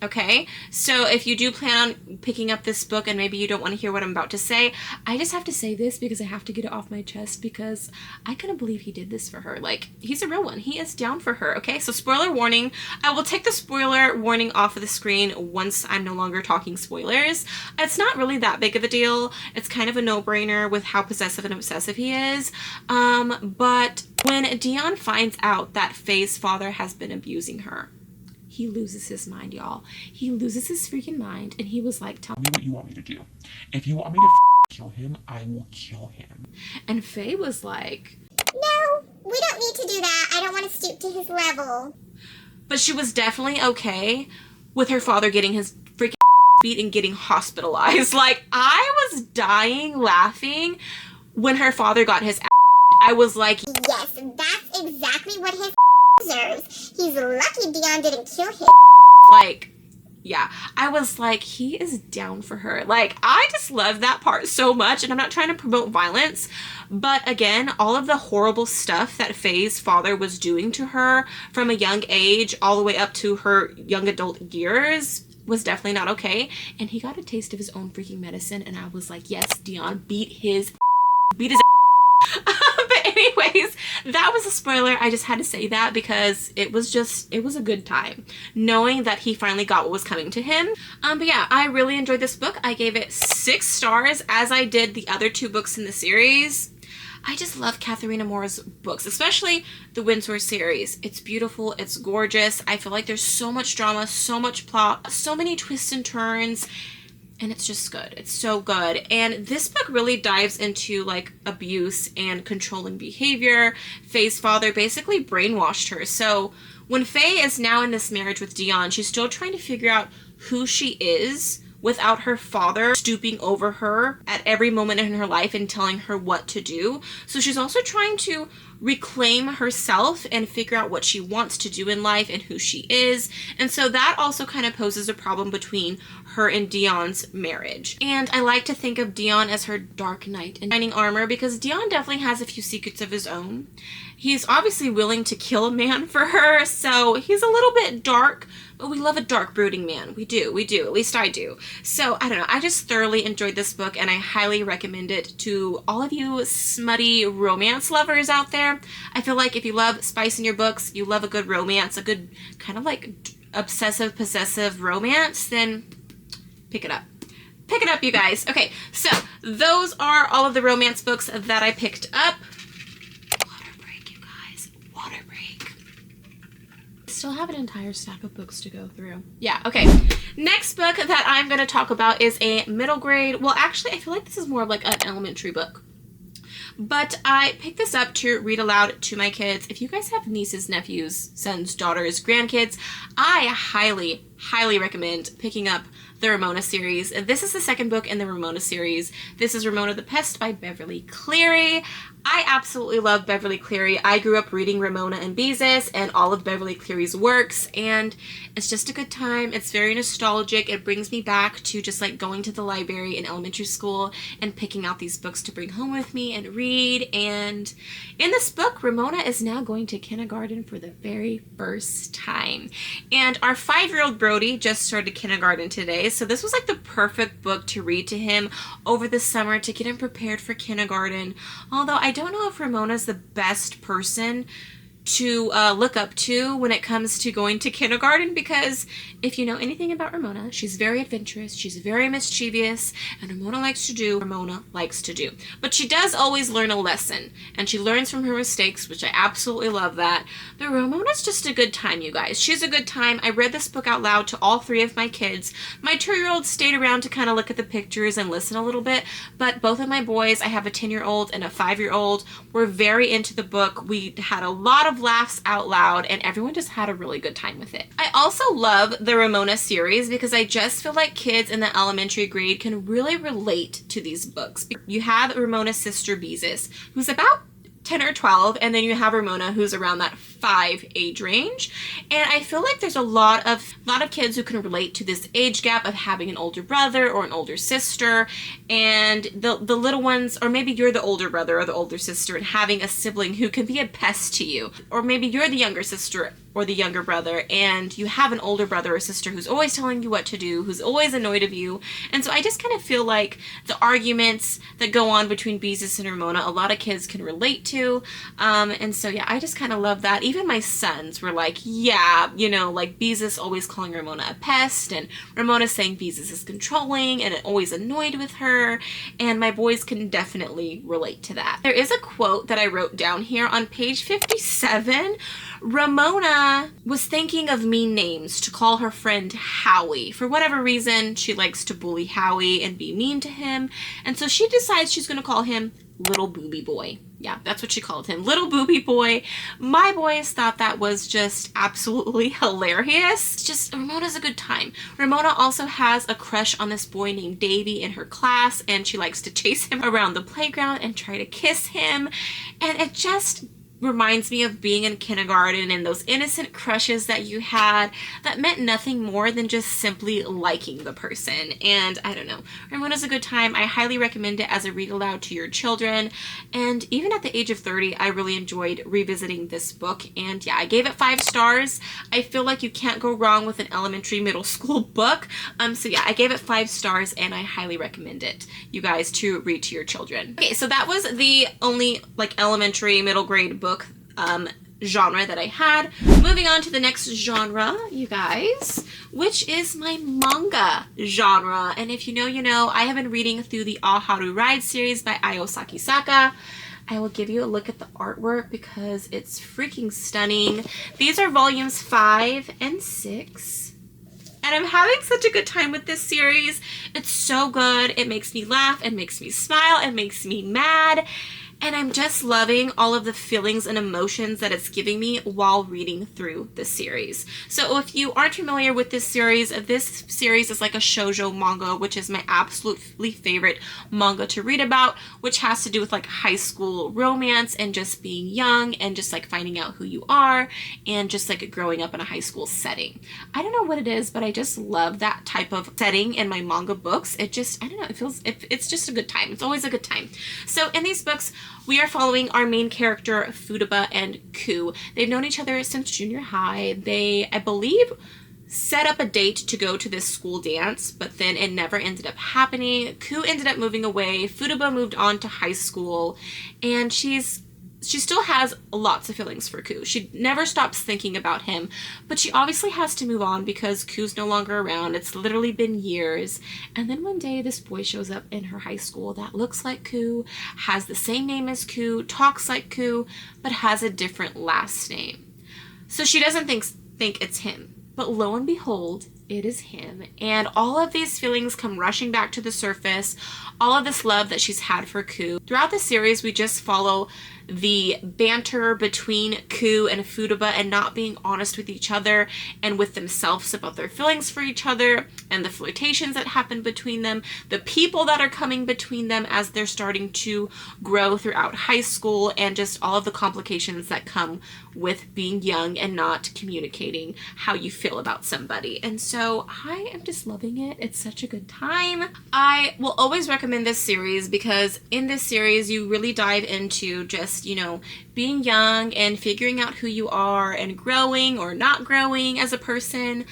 Okay, so if you do plan on picking up this book and maybe you don't want to hear what I'm about to say, I just have to say this because I have to get it off my chest because I couldn't believe he did this for her. Like, he's a real one. He is down for her, okay? So spoiler warning. I will take the spoiler warning off of the screen once I'm no longer talking spoilers. It's not really that big of a deal. It's kind of a no-brainer with how possessive and obsessive he is. But when Dion finds out that Faye's father has been abusing her, he loses his mind, y'all. He loses his freaking mind, and he was like, tell me what you want me to do. If you want me to kill him, I will kill him. And Faye was like, no, we don't need to do that. I don't want to stoop to his level. But she was definitely okay with her father getting his freaking beat and getting hospitalized. Like, I was dying laughing when her father got his ass. I was like, yes, that's exactly what his deserves. He's lucky Dion didn't kill him. Like, yeah, I was like, he is down for her. Like, I just love that part so much, and I'm not trying to promote violence, but again, all of the horrible stuff that Faye's father was doing to her from a young age all the way up to her young adult years was definitely not okay, and he got a taste of his own freaking medicine, and I was like, yes, Dion, beat his but Anyways, that was a spoiler. I just had to say that because it was a good time knowing that he finally got what was coming to him. But yeah, I really enjoyed this book. I gave it 6 stars, as I did the other 2 books in the series. I just love Katharina Moore's books, especially the Windsor series. It's beautiful, it's gorgeous. I feel like there's so much drama, so much plot, so many twists and turns, and it's just good. It's so good. And this book really dives into like abuse and controlling behavior. Faye's father basically brainwashed her. So when Faye is now in this marriage with Dion, she's still trying to figure out who she is without her father stooping over her at every moment in her life and telling her what to do. So she's also trying to reclaim herself and figure out what she wants to do in life and who she is. And so that also kind of poses a problem between her and Dion's marriage. And I like to think of Dion as her dark knight in shining armor, because Dion definitely has a few secrets of his own. He's obviously willing to kill a man for her, so he's a little bit dark, but we love a dark, brooding man. We do. At least I do. So, I don't know. I just thoroughly enjoyed this book, and I highly recommend it to all of you smutty romance lovers out there. I feel like if you love spice in your books, you love a good romance, a good kind of like obsessive, possessive romance, then pick it up. Pick it up, you guys. Okay, so those are all of the romance books that I picked up. Water break, you guys. Water break. Still have an entire stack of books to go through. Yeah, okay. Next book that I'm going to talk about is a middle grade. Well, actually, I feel like this is more of like an elementary book. But I picked this up to read aloud to my kids. If you guys have nieces, nephews, sons, daughters, grandkids, I highly, highly recommend picking up the Ramona series. This is the second book in the Ramona series. This is Ramona the Pest by Beverly Cleary. I absolutely love Beverly Cleary. I grew up reading Ramona and Beezus and all of Beverly Cleary's works, and it's just a good time. It's very nostalgic. It brings me back to just like going to the library in elementary school and picking out these books to bring home with me and read. And in this book, Ramona is now going to kindergarten for the very first time. And our 5-year-old Brody just started kindergarten today, so this was like the perfect book to read to him over the summer to get him prepared for kindergarten. Although I don't know if Ramona's the best person to look up to when it comes to going to kindergarten, because if you know anything about Ramona, she's very adventurous, she's very mischievous, and Ramona likes to do. But she does always learn a lesson, and she learns from her mistakes, which I absolutely love that. But Ramona's just a good time, you guys. She's a good time. I read this book out loud to all 3 of my kids. My 2-year-old stayed around to kind of look at the pictures and listen a little bit, but both of my boys, I have a 10-year-old and a 5-year-old, were very into the book. We had a lot of laughs out loud, and everyone just had a really good time with it. I also love the Ramona series because I just feel like kids in the elementary grade can really relate to these books. You have Ramona's sister Beezus, who's about 10 or 12, and then you have Ramona, who's around that 5 age range. And I feel like there's a lot of kids who can relate to this age gap of having an older brother or an older sister, and the little ones, or maybe you're the older brother or the older sister and having a sibling who can be a pest to you, or maybe you're the younger sister or the younger brother and you have an older brother or sister who's always telling you what to do, who's always annoyed of you. And so I just kind of feel like the arguments that go on between Beezus and Ramona, a lot of kids can relate to. And so yeah, I just kind of love that. Even my sons were like, yeah, you know, like Beezus always calling Ramona a pest, and Ramona saying Beezus is controlling and always annoyed with her. And my boys can definitely relate to that. There is a quote that I wrote down here on page 57. Ramona was thinking of mean names to call her friend Howie. For whatever reason, she likes to bully Howie and be mean to him. And so she decides she's going to call him Little Booby Boy. Yeah, that's what she called him, Little Booby Boy. My boys thought that was just absolutely hilarious. It's just, Ramona's a good time. Ramona also has a crush on this boy named Davy in her class, and she likes to chase him around the playground and try to kiss him. And it just reminds me of being in kindergarten and those innocent crushes that you had that meant nothing more than just simply liking the person. And I don't know, everyone has a good time. I highly recommend it as a read aloud to your children. And even at the age of 30, I really enjoyed revisiting this book. And yeah, I gave it 5 stars. I feel like you can't go wrong with an elementary middle school book. So yeah, I gave it 5 stars and I highly recommend it, you guys, to read to your children. Okay, so that was the only like elementary middle grade book genre that I had. Moving on to the next genre, you guys, which is my manga genre. And if you know, you know, I have been reading through the All Haru Ride series by Io Sakisaka. I will give you a look at the artwork because it's freaking stunning. These are volumes 5 and 6. And I'm having such a good time with this series. It's so good. It makes me laugh. It makes me smile. It makes me mad. And I'm just loving all of the feelings and emotions that it's giving me while reading through the series. So if you aren't familiar with this series is like a shoujo manga, which is my absolutely favorite manga to read about, which has to do with like high school romance and just being young and just like finding out who you are and just like growing up in a high school setting. I don't know what it is, but I just love that type of setting in my manga books. It just, I don't know, it's just a good time. It's always a good time. So in these books, we are following our main character, Futaba and Ku. They've known each other since junior high. They, I believe, set up a date to go to this school dance, but then it never ended up happening. Ku ended up moving away. Futaba moved on to high school, and she still has lots of feelings for Ku. She never stops thinking about him, but she obviously has to move on because Ku's no longer around. It's literally been years. And then one day this boy shows up in her high school that looks like Ku, has the same name as Ku, talks like Ku, but has a different last name. So she doesn't think it's him. But lo and behold, it is him. And all of these feelings come rushing back to the surface. All of this love that she's had for Ku. Throughout the series, we just follow the banter between Ku and Futaba and not being honest with each other and with themselves about their feelings for each other and the flirtations that happen between them, the people that are coming between them as they're starting to grow throughout high school, and just all of the complications that come with being young and not communicating how you feel about somebody. And so I am just loving it. It's such a good time. I will always recommend this series because in this series you really dive into just, you know, being young and figuring out who you are and growing or not growing as a person,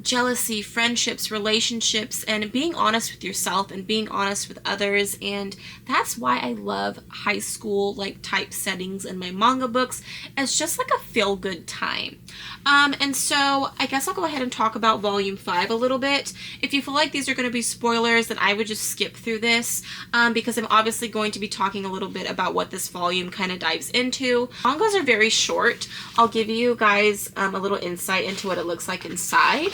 jealousy, friendships, relationships, and being honest with yourself and being honest with others. And that's why I love high school like type settings in my manga books. It's just like a feel-good time. And so I guess I'll go ahead and talk about volume 5 a little bit. If you feel like these are going to be spoilers, then I would just skip through this because I'm obviously going to be talking a little bit about what this volume kind of dives into. Mangas are very short. I'll give you guys a little insight into what it looks like inside.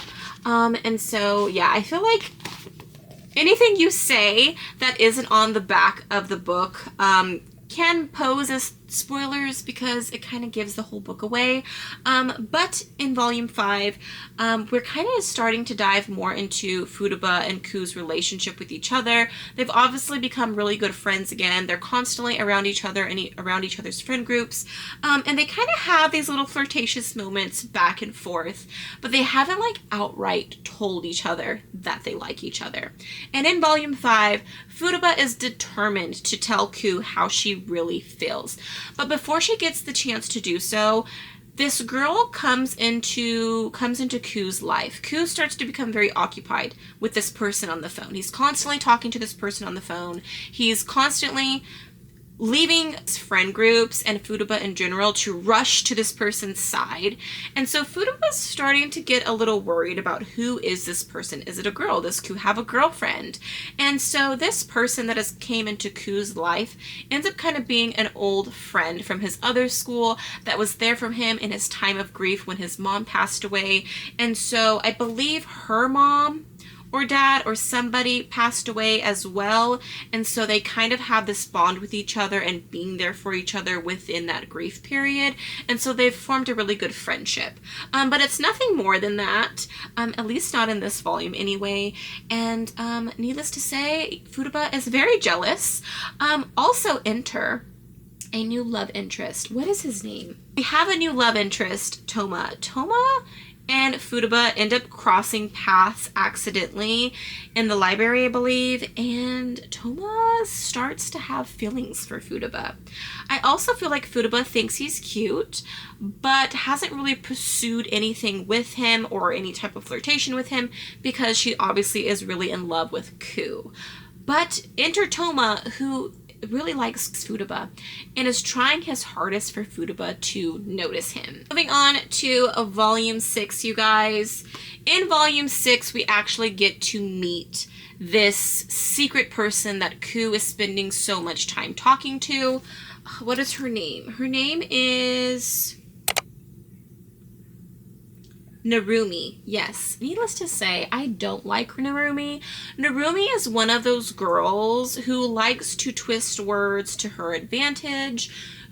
And so, yeah, I feel like anything you say that isn't on the back of the book can pose as spoilers because it kind of gives the whole book away. But in volume 5, we're kind of starting to dive more into Futaba and Ku's relationship with each other. They've obviously become really good friends again. They're constantly around each other and around each other's friend groups. And they kind of have these little flirtatious moments back and forth, but they haven't like outright told each other that they like each other. And in volume 5, Futaba is determined to tell Ku how she really feels. But before she gets the chance to do so, this girl comes into Ku's life. Ku starts to become very occupied with this person on the phone. He's constantly talking to this person on the phone. He's constantly leaving friend groups and Futaba in general to rush to this person's side. And so Futaba's starting to get a little worried about who is this person? Is it a girl? Does Ku have a girlfriend? And so this person that has came into Ku's life ends up kind of being an old friend from his other school that was there for him in his time of grief when his mom passed away. And so I believe her mom or dad or somebody passed away as well, and so they kind of have this bond with each other and being there for each other within that grief period, and so they've formed a really good friendship. But it's nothing more than that, at least not in this volume anyway, and needless to say, Futaba is very jealous. Also enter a new love interest. What is his name? We have a new love interest, Toma. Toma and Futaba end up crossing paths accidentally in the library, I believe, and Toma starts to have feelings for Futaba. I also feel like Futaba thinks he's cute, but hasn't really pursued anything with him or any type of flirtation with him because she obviously is really in love with Ku. But enter Toma, who really likes Futaba and is trying his hardest for Futaba to notice him. Moving on to volume 6, you guys. In volume 6, we actually get to meet this secret person that Ku is spending so much time talking to. What is her name? Her name is Narumi. Yes. Needless to say, I don't like Narumi. Narumi is one of those girls who likes to twist words to her advantage,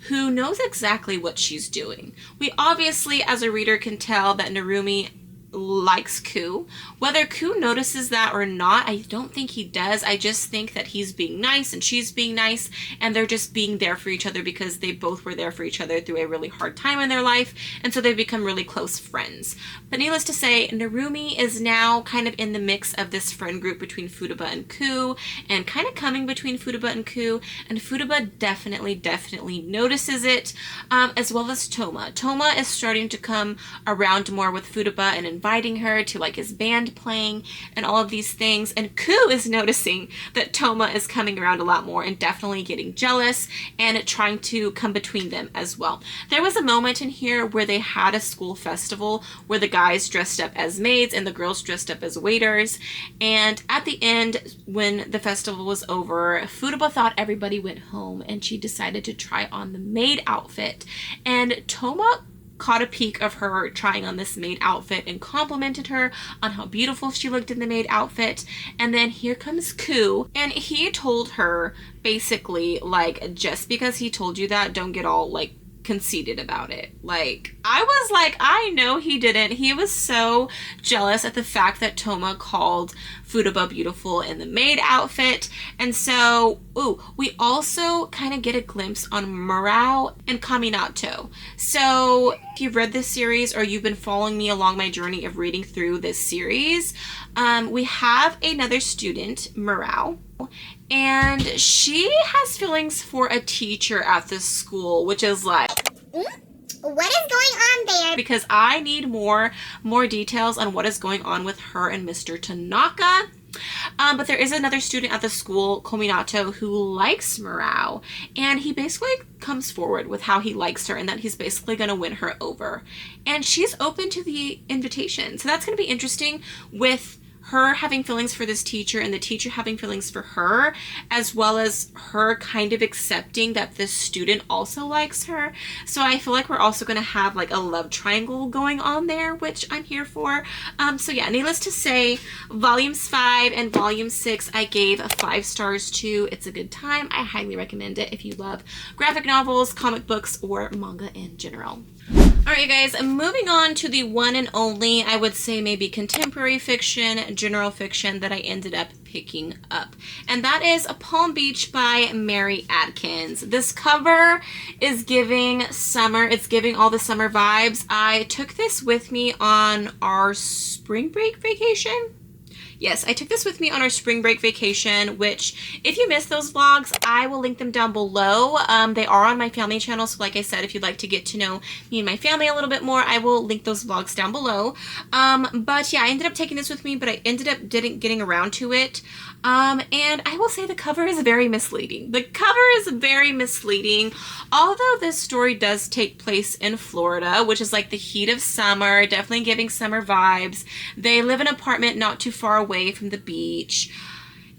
who knows exactly what she's doing. We obviously, as a reader, can tell that Narumi likes Ku. Whether Ku notices that or not, I don't think he does. I just think that he's being nice and she's being nice, and they're just being there for each other because they both were there for each other through a really hard time in their life, and so they've become really close friends. But needless to say, Narumi is now kind of in the mix of this friend group between Futaba and Ku, and kind of coming between Futaba and Ku, and Futaba definitely notices it, as well as Toma. Toma is starting to come around more with Futaba and inviting her to like his band playing and all of these things, and Ku is noticing that Toma is coming around a lot more and definitely getting jealous and trying to come between them as well. There was a moment in here where they had a school festival where the guys dressed up as maids and the girls dressed up as waiters, and at the end when the festival was over, Futaba thought everybody went home and she decided to try on the maid outfit, and Toma caught a peek of her trying on this maid outfit and complimented her on how beautiful she looked in the maid outfit. And then here comes Ku, and he told her basically, like, just because he told you that, don't get all like conceited about it. Like, I was like, I know he didn't. He was so jealous at the fact that Toma called Futaba beautiful in the maid outfit. And so, we also kind of get a glimpse on Murao and Kaminato. So if you've read this series or you've been following me along my journey of reading through this series, we have another student, Murao, and she has feelings for a teacher at this school, which is like, what is going on there? Because I need more details on what is going on with her and Mr. Tanaka. But there is another student at the school, Kominato, who likes Murao, and he basically comes forward with how he likes her and that he's basically going to win her over. And she's open to the invitation. So that's going to be interesting with her having feelings for this teacher and the teacher having feelings for her, as well as her kind of accepting that this student also likes her. So I feel like we're also going to have like a love triangle going on there, which I'm here for. So yeah, needless to say, volumes 5 and volume 6 I gave 5 stars to. It's a good time. I highly recommend it if you love graphic novels, comic books, or manga in general. Alright, you guys, moving on to the one and only, I would say maybe contemporary fiction, general fiction that I ended up picking up. And that is Palm Beach by Mary Adkins. This cover is giving summer. It's giving all the summer vibes. I took this with me on our spring break vacation. Yes, I took this with me on our spring break vacation, which if you missed those vlogs, I will link them down below. They are on my family channel, so like I said, if you'd like to get to know me and my family a little bit more, I will link those vlogs down below. But yeah, I ended up taking this with me, but I ended up getting around to it. And I will say the cover is very misleading. The cover is very misleading. Although this story does take place in Florida, which is like the heat of summer, definitely giving summer vibes. They live in an apartment not too far away from the beach.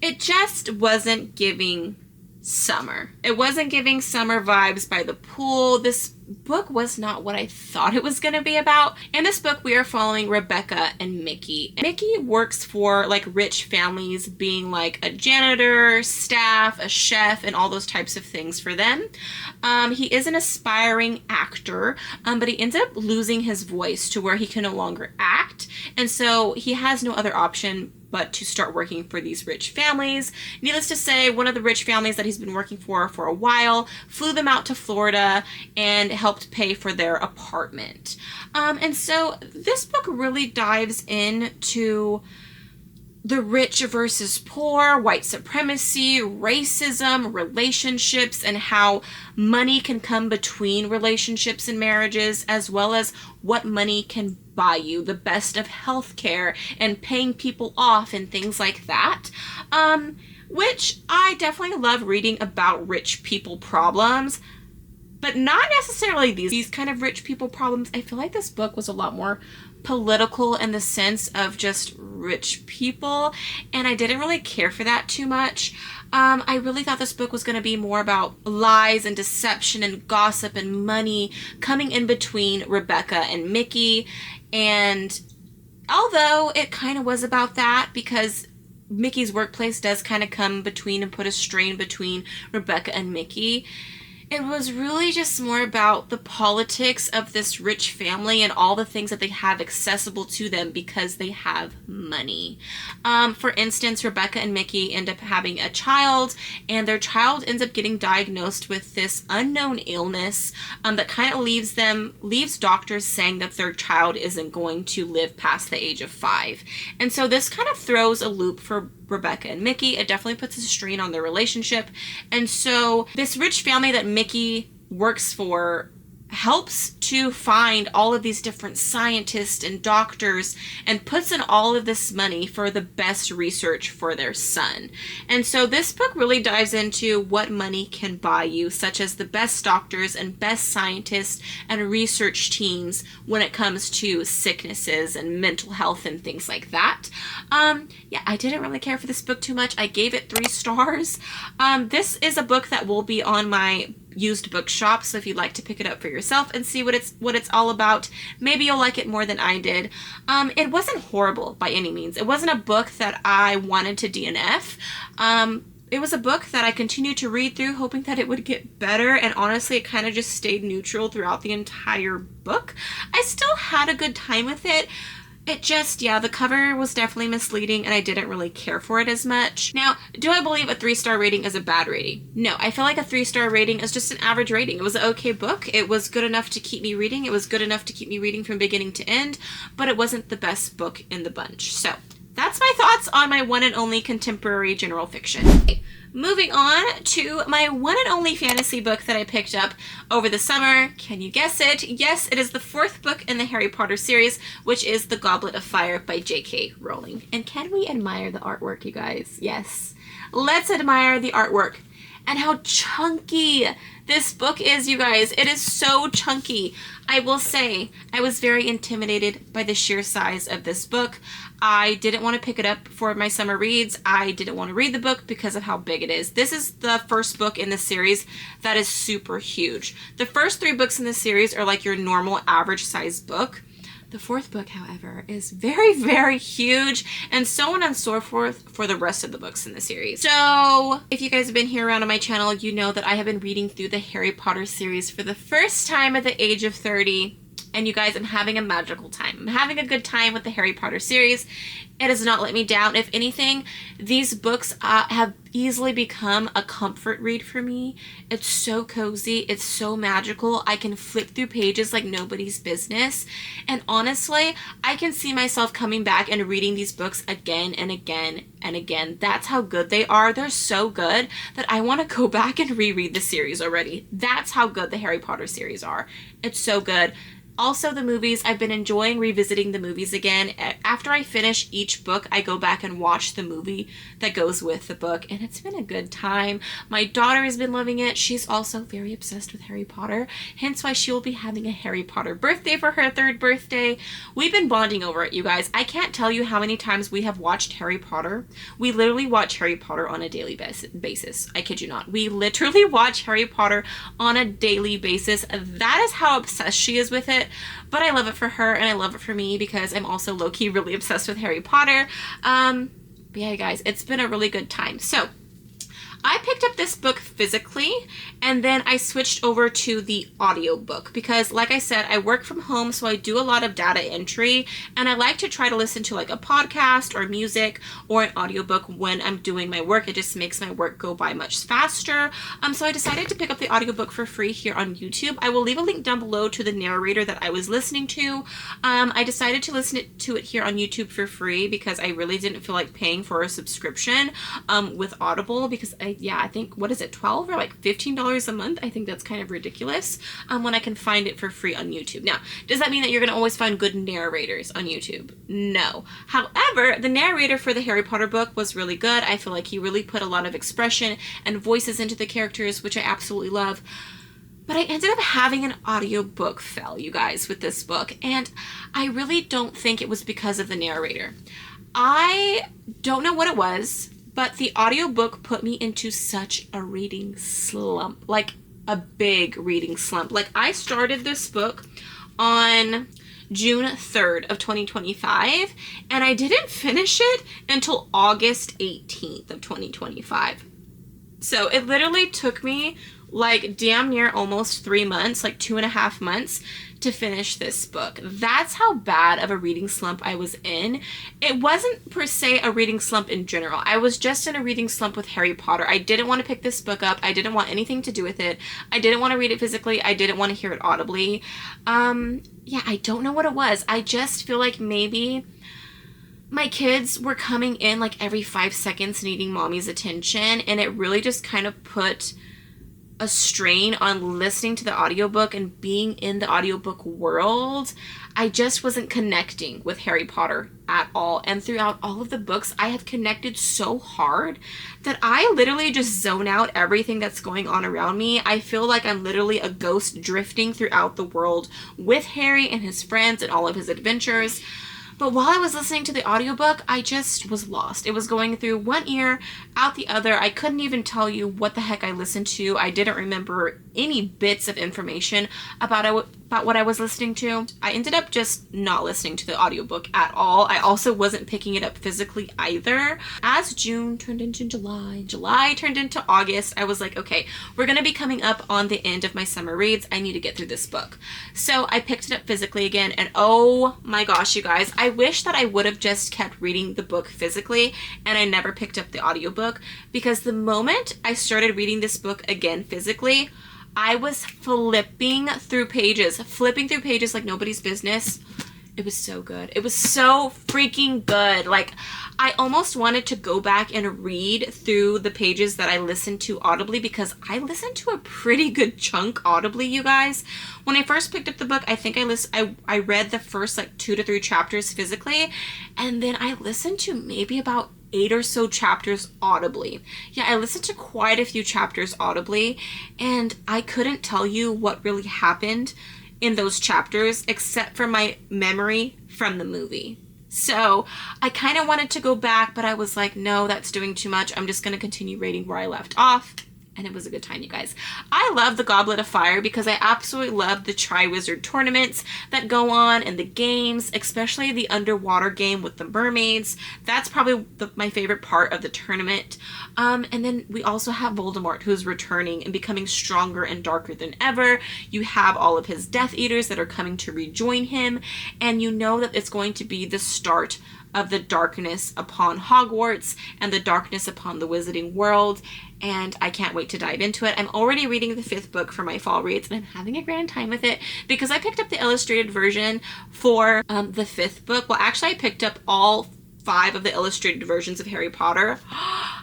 It just wasn't giving summer. It wasn't giving summer vibes by the pool. This book was not what I thought it was going to be about. In this book, we are following Rebecca and Mickey. Mickey works for like rich families, being like a janitor, staff, a chef, and all those types of things for them. He is an aspiring actor, but he ends up losing his voice to where he can no longer act. And so he has no other option but to start working for these rich families. Needless to say, one of the rich families that he's been working for a while flew them out to Florida and helped pay for their apartment. And so this book really dives into the rich versus poor, white supremacy, racism, relationships, and how money can come between relationships and marriages, as well as what money can buy you, the best of healthcare and paying people off and things like that. Which I definitely love reading about rich people problems, but not necessarily these kind of rich people problems. I feel like this book was a lot more political in the sense of just rich people, and I didn't really care for that too much. I really thought this book was going to be more about lies and deception and gossip and money coming in between Rebecca and Mickey. And although it kind of was about that, because Mickey's workplace does kind of come between and put a strain between Rebecca and Mickey, it was really just more about the politics of this rich family and all the things that they have accessible to them because they have money. For instance, Rebecca and Mickey end up having a child, and their child ends up getting diagnosed with this unknown illness that kind of leaves doctors saying that their child isn't going to live past the age of 5. And so this kind of throws a loop for Rebecca and Mickey. It definitely puts a strain on their relationship. And so this rich family that Mickey works for helps to find all of these different scientists and doctors and puts in all of this money for the best research for their son. And so this book really dives into what money can buy you, such as the best doctors and best scientists and research teams when it comes to sicknesses and mental health and things like that. Yeah, I didn't really care for this book too much. I gave it 3 stars. This is a book that will be on my used bookshop, so if you'd like to pick it up for yourself and see what it's all about, maybe you'll like it more than I did. It wasn't horrible by any means. It wasn't a book that I wanted to DNF. It was a book that I continued to read through, hoping that it would get better, and honestly, it kind of just stayed neutral throughout the entire book. I still had a good time with it. It just, yeah, the cover was definitely misleading and I didn't really care for it as much. Now, do I believe a 3-star rating is a bad rating? No, I feel like a 3-star rating is just an average rating. It was an okay book. It was good enough to keep me reading. It was good enough to keep me reading from beginning to end, but it wasn't the best book in the bunch. So that's my thoughts on my one and only contemporary general fiction. Okay, moving on to my one and only fantasy book that I picked up over the summer. Can you guess it? Yes, it is the 4th book in the Harry Potter series, which is The Goblet of Fire by J.K. Rowling. And can we admire the artwork, you guys? Yes. Let's admire the artwork and how chunky this book is, you guys. It is so chunky. I will say, I was very intimidated by the sheer size of this book. I didn't want to pick it up for my summer reads. I didn't want to read the book because of how big it is. This is the first book in the series that is super huge. The first 3 books in the series are like your normal average size book. The 4th book, however, is very, very huge, and so on and so forth for the rest of the books in the series. So, if you guys have been here around on my channel, you know that I have been reading through the Harry Potter series for the first time at the age of 30, and you guys, I'm having a magical time. I'm having a good time with the Harry Potter series. It has not let me down. If anything, these books have easily become a comfort read for me. It's so cozy. It's so magical. I can flip through pages like nobody's business. And honestly, I can see myself coming back and reading these books again and again and again. That's how good they are. They're so good that I want to go back and reread the series already. That's how good the Harry Potter series are. It's so good. Also, the movies, I've been enjoying revisiting the movies again. After I finish each book, I go back and watch the movie that goes with the book, and it's been a good time. My daughter has been loving it. She's also very obsessed with Harry Potter, hence why she will be having a Harry Potter birthday for her 3rd birthday. We've been bonding over it, you guys. I can't tell you how many times we have watched Harry Potter. We literally watch Harry Potter on a daily basis. I kid you not. We literally watch Harry Potter on a daily basis. That is how obsessed she is with it. But I love it for her and I love it for me because I'm also low-key really obsessed with Harry Potter. But yeah, guys, it's been a really good time. So I picked up this book physically, and then I switched over to the audiobook because, like I said, I work from home, so I do a lot of data entry, and I like to try to listen to like a podcast or music or an audiobook when I'm doing my work. It just makes my work go by much faster. So I decided to pick up the audiobook for free here on YouTube. I will leave a link down below to the narrator that I was listening to. I decided to listen to it here on YouTube for free because I really didn't feel like paying for a subscription with Audible, because I think, what is it, $12 or like $15 a month? I think that's kind of ridiculous when I can find it for free on YouTube. Now, does that mean that you're going to always find good narrators on YouTube? No. However, the narrator for the Harry Potter book was really good. I feel like he really put a lot of expression and voices into the characters, which I absolutely love. But I ended up having an audiobook fail, you guys, with this book, and I really don't think it was because of the narrator. I don't know what it was, but the audiobook put me into such a reading slump, like a big reading slump. Like, I started this book on June 3rd of 2025, and I didn't finish it until August 18th of 2025. So it literally took me like damn near almost 3 months, like 2.5 months to finish this book. That's how bad of a reading slump I was in. It wasn't per se a reading slump in general. I was just in a reading slump with Harry Potter. I didn't want to pick this book up. I didn't want anything to do with it. I didn't want to read it physically. I didn't want to hear it audibly. Yeah, I don't know what it was. I just feel like maybe my kids were coming in like every 5 seconds needing mommy's attention, and it really just kind of put a strain on listening to the audiobook and being in the audiobook world. I just wasn't connecting with Harry Potter at all. And throughout all of the books, I have connected so hard that I literally just zone out everything that's going on around me. I feel like I'm literally a ghost drifting throughout the world with Harry and his friends and all of his adventures. But while I was listening to the audiobook, I just was lost. It was going through one ear, out the other. I couldn't even tell you what the heck I listened to. I didn't remember any bits of information about what I was listening to. I ended up just not listening to the audiobook at all. I also wasn't picking it up physically either. As June turned into July, July turned into August, I was like, okay, we're going to be coming up on the end of my summer reads. I need to get through this book. So I picked it up physically again, and oh my gosh, you guys, I wish that I would have just kept reading the book physically and I never picked up the audiobook, because the moment I started reading this book again physically, I was flipping through pages like nobody's business. It was so good. It was so freaking good. Like, I almost wanted to go back and read through the pages that I listened to audibly, because I listened to a pretty good chunk audibly, you guys. When I first picked up the book, I think I read the first like 2 to 3 chapters physically, and then I listened to maybe about 8 or so chapters audibly. Yeah, I listened to quite a few chapters audibly, and I couldn't tell you what really happened in those chapters except for my memory from the movie. So I kind of wanted to go back, but I was like, no, that's doing too much. I'm just going to continue reading where I left off. And it was a good time, you guys. I love the Goblet of Fire because I absolutely love the Triwizard tournaments that go on and the games, especially the underwater game with the mermaids. That's probably my favorite part of the tournament. And then we also have Voldemort, who's returning and becoming stronger and darker than ever. You have all of his Death Eaters that are coming to rejoin him, and you know that it's going to be the start of the darkness upon Hogwarts and the darkness upon the Wizarding World, and I can't wait to dive into it. I'm already reading the 5th book for my fall reads, and I'm having a grand time with it because I picked up the illustrated version for the 5th book. Well, actually, I picked up all 5 of the illustrated versions of Harry Potter.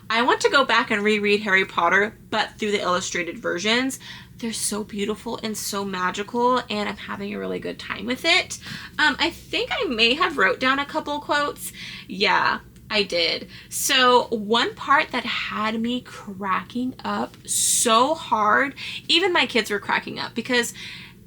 I want to go back and reread Harry Potter, but through the illustrated versions. They're so beautiful and so magical, and I'm having a really good time with it. I think I may have wrote down a couple quotes. Yeah, I did. So one part that had me cracking up so hard, even my kids were cracking up, because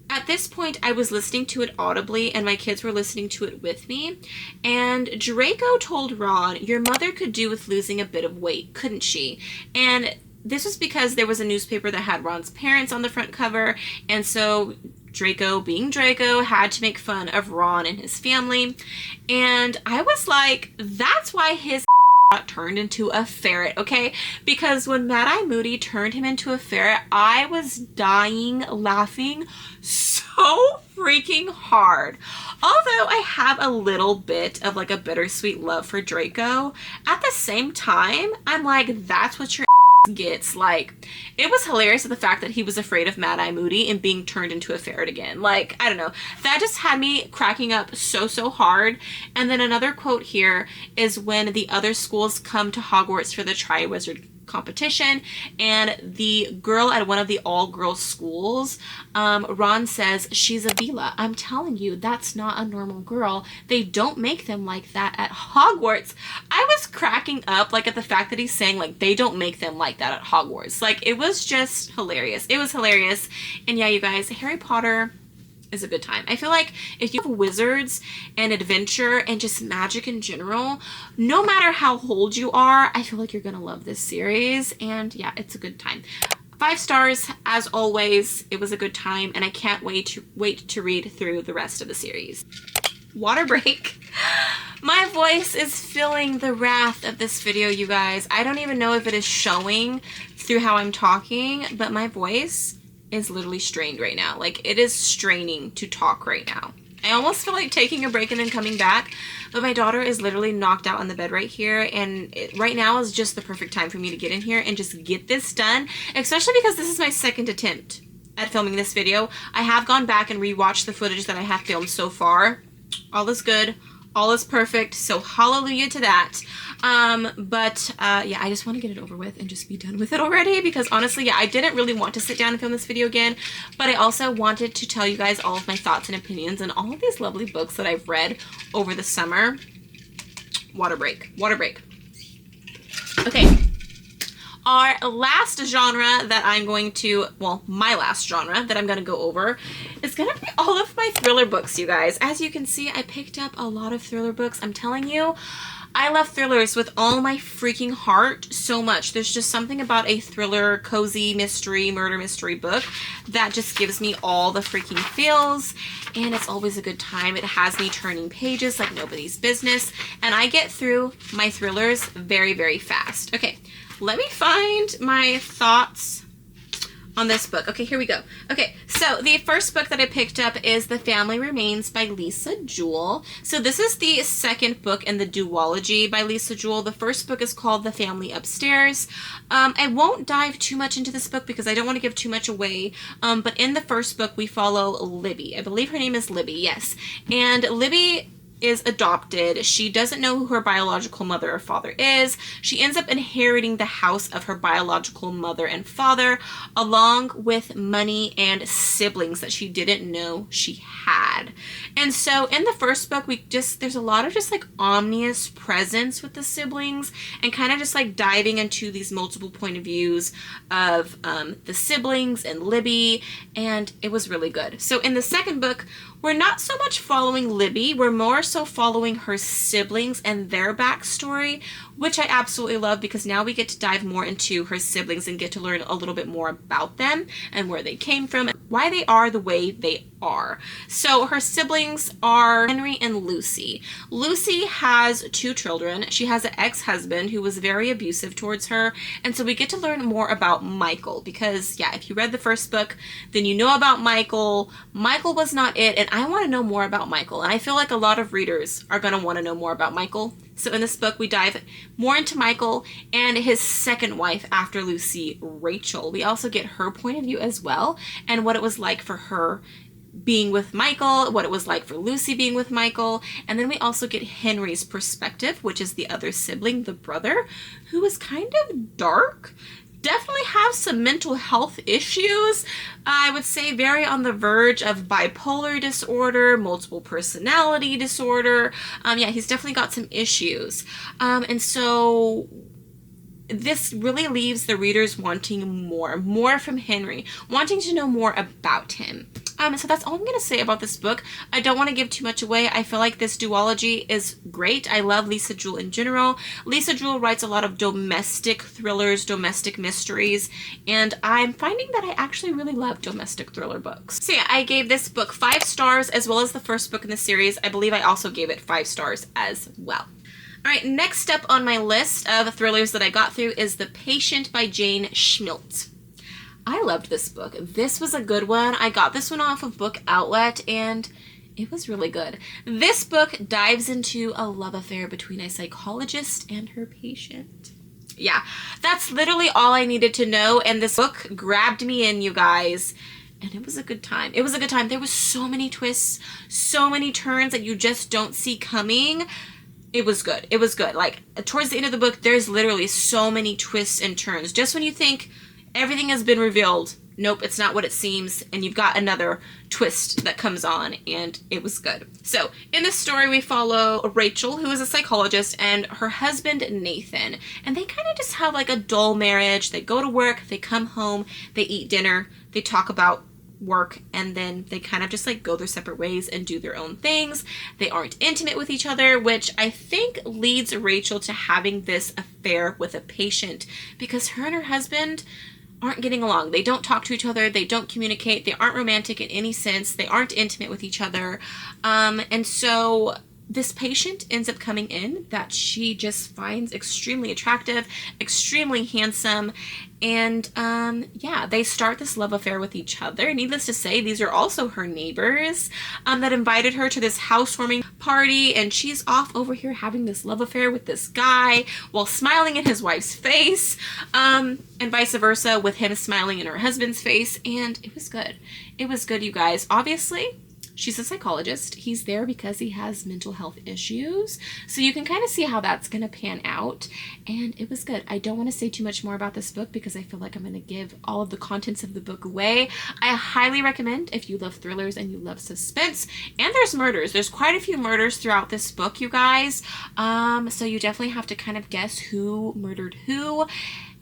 at this point I was listening to it audibly and my kids were listening to it with me. And Draco told Ron, your mother could do with losing a bit of weight, couldn't she? And this was because there was a newspaper that had Ron's parents on the front cover, and so Draco, being Draco, had to make fun of Ron and his family. And I was like, that's why his got turned into a ferret, okay? Because when Mad Eye Moody turned him into a ferret, I was dying laughing so freaking hard. Although I have a little bit of like a bittersweet love for Draco, at the same time, I'm like, that's what your gets. Like, it was hilarious the fact that he was afraid of Mad Eye Moody and being turned into a ferret again. Like, I don't know, that just had me cracking up so hard. And then another quote here is when the other schools come to Hogwarts for the Triwizard competition, and the girl at one of the all-girls schools, Ron says, she's a Vila. I'm telling you, that's not a normal girl. They don't make them like that at Hogwarts. I was cracking up, like, at the fact that he's saying, like, they don't make them like that at Hogwarts. Like, it was just hilarious. It was hilarious. And yeah, you guys, Harry Potter is a good time. I feel like if you have wizards and adventure and just magic in general, no matter how old you are, I feel like you're gonna love this series. And yeah, it's a good time. 5 stars as always. It was a good time, and I can't wait to read through the rest of the series. Water break. My voice is feeling the wrath of this video, you guys. I don't even know if it is showing through how I'm talking, but my voice is literally strained right now. Like, it is straining to talk right now. I almost feel like taking a break and then coming back, but my daughter is literally knocked out on the bed right here, and right now is just the perfect time for me to get in here and just get this done, especially because this is my second attempt at filming this video. I have gone back and rewatched the footage that I have filmed so far. All is good. All is perfect. So hallelujah to that. Yeah, I just want to get it over with and just be done with it already, because honestly, yeah, I didn't really want to sit down and film this video again, but I also wanted to tell you guys all of my thoughts and opinions on all of these lovely books that I've read over the summer. Water break. Water break. Okay. Our last genre that I'm going to, well, my last genre that I'm going to go over is going to be all of my thriller books, you guys. As you can see, I picked up a lot of thriller books. I'm telling you, I love thrillers with all my freaking heart so much. There's just something about a thriller, cozy, mystery, murder mystery book that just gives me all the freaking feels, and it's always a good time. It has me turning pages like nobody's business, and I get through my thrillers very fast. Okay. Let me find my thoughts on this book. Okay, here we go. Okay, so the first book that I picked up is The Family Remains by Lisa Jewell. So this is the second book in the duology by Lisa Jewell. The first book is called The Family Upstairs. I won't dive too much into this book because I don't want to give too much away, but in the first book we follow Libby. I believe her name is Libby, yes. And Libby is adopted. She doesn't know who her biological mother or father is. She ends up inheriting the house of her biological mother and father, along with money and siblings that she didn't know she had. And so in the first book, there's a lot of just like ominous presence with the siblings, and kind of just like diving into these multiple point of views of the siblings and Libby, and it was really good. So in the second book, we're not so much following Libby, we're more so following her siblings and their backstory, which I absolutely love, because now we get to dive more into her siblings and get to learn a little bit more about them and where they came from and why they are the way they are. So her siblings are Henry and Lucy. Lucy has 2 children. She has an ex-husband who was very abusive towards her, and so we get to learn more about Michael, because yeah, if you read the first book, then you know about Michael. Michael was not it, and I want to know more about Michael, and I feel like a lot of readers are going to want to know more about Michael. So in this book, we dive more into Michael and his second wife after Lucy, Rachel. We also get her point of view as well, and what it was like for her being with Michael, what it was like for Lucy being with Michael, and then we also get Henry's perspective, which is the other sibling, the brother, who is kind of dark, definitely have some mental health issues. I would say very on the verge of bipolar disorder, multiple personality disorder. Yeah, he's definitely got some issues. And so this really leaves the readers wanting more from Henry, wanting to know more about him. So that's all I'm going to say about this book. I don't want to give too much away. I feel like this duology is great. I love Lisa Jewell in general. Lisa Jewell writes a lot of domestic thrillers, domestic mysteries, and I'm finding that I actually really love domestic thriller books. So yeah, I gave this book 5 stars, as well as the first book in the series. I believe I also gave it 5 stars as well. All right, next up on my list of thrillers that I got through is The Patient by Jane Schmilt. I loved this book. This was a good one. I got this one off of Book Outlet, and it was really good. This book dives into a love affair between a psychologist and her patient. Yeah, that's literally all I needed to know, and this book grabbed me in, you guys. And it was a good time. It was a good time. There was so many twists, so many turns that you just don't see coming. It was good. It was good. Like, towards the end of the book, there's literally so many twists and turns. Just when you think everything has been revealed, nope, it's not what it seems, and you've got another twist that comes on, and it was good. So, in this story, we follow Rachel, who is a psychologist, and her husband, Nathan. And they kind of just have, like, a dull marriage. They go to work, they come home, they eat dinner, they talk about work, and then they kind of just like go their separate ways and do their own things. They aren't intimate with each other, which I think leads Rachel to having this affair with a patient, because her and her husband aren't getting along. They don't talk to each other. They don't communicate. They aren't romantic in any sense. They aren't intimate with each other. And so this patient ends up coming in that she just finds extremely attractive, extremely handsome, and yeah, they start this love affair with each other. Needless to say, these are also her neighbors that invited her to this housewarming party, and she's off over here having this love affair with this guy while smiling in his wife's face, and vice versa with him smiling in her husband's face, and it was good. It was good, you guys. Obviously, she's a psychologist. He's there because he has mental health issues. So you can kind of see how that's going to pan out. And it was good. I don't want to say too much more about this book because I feel like I'm going to give all of the contents of the book away. I highly recommend if you love thrillers and you love suspense. And there's murders. There's quite a few murders throughout this book, you guys. So you definitely have to kind of guess who murdered who.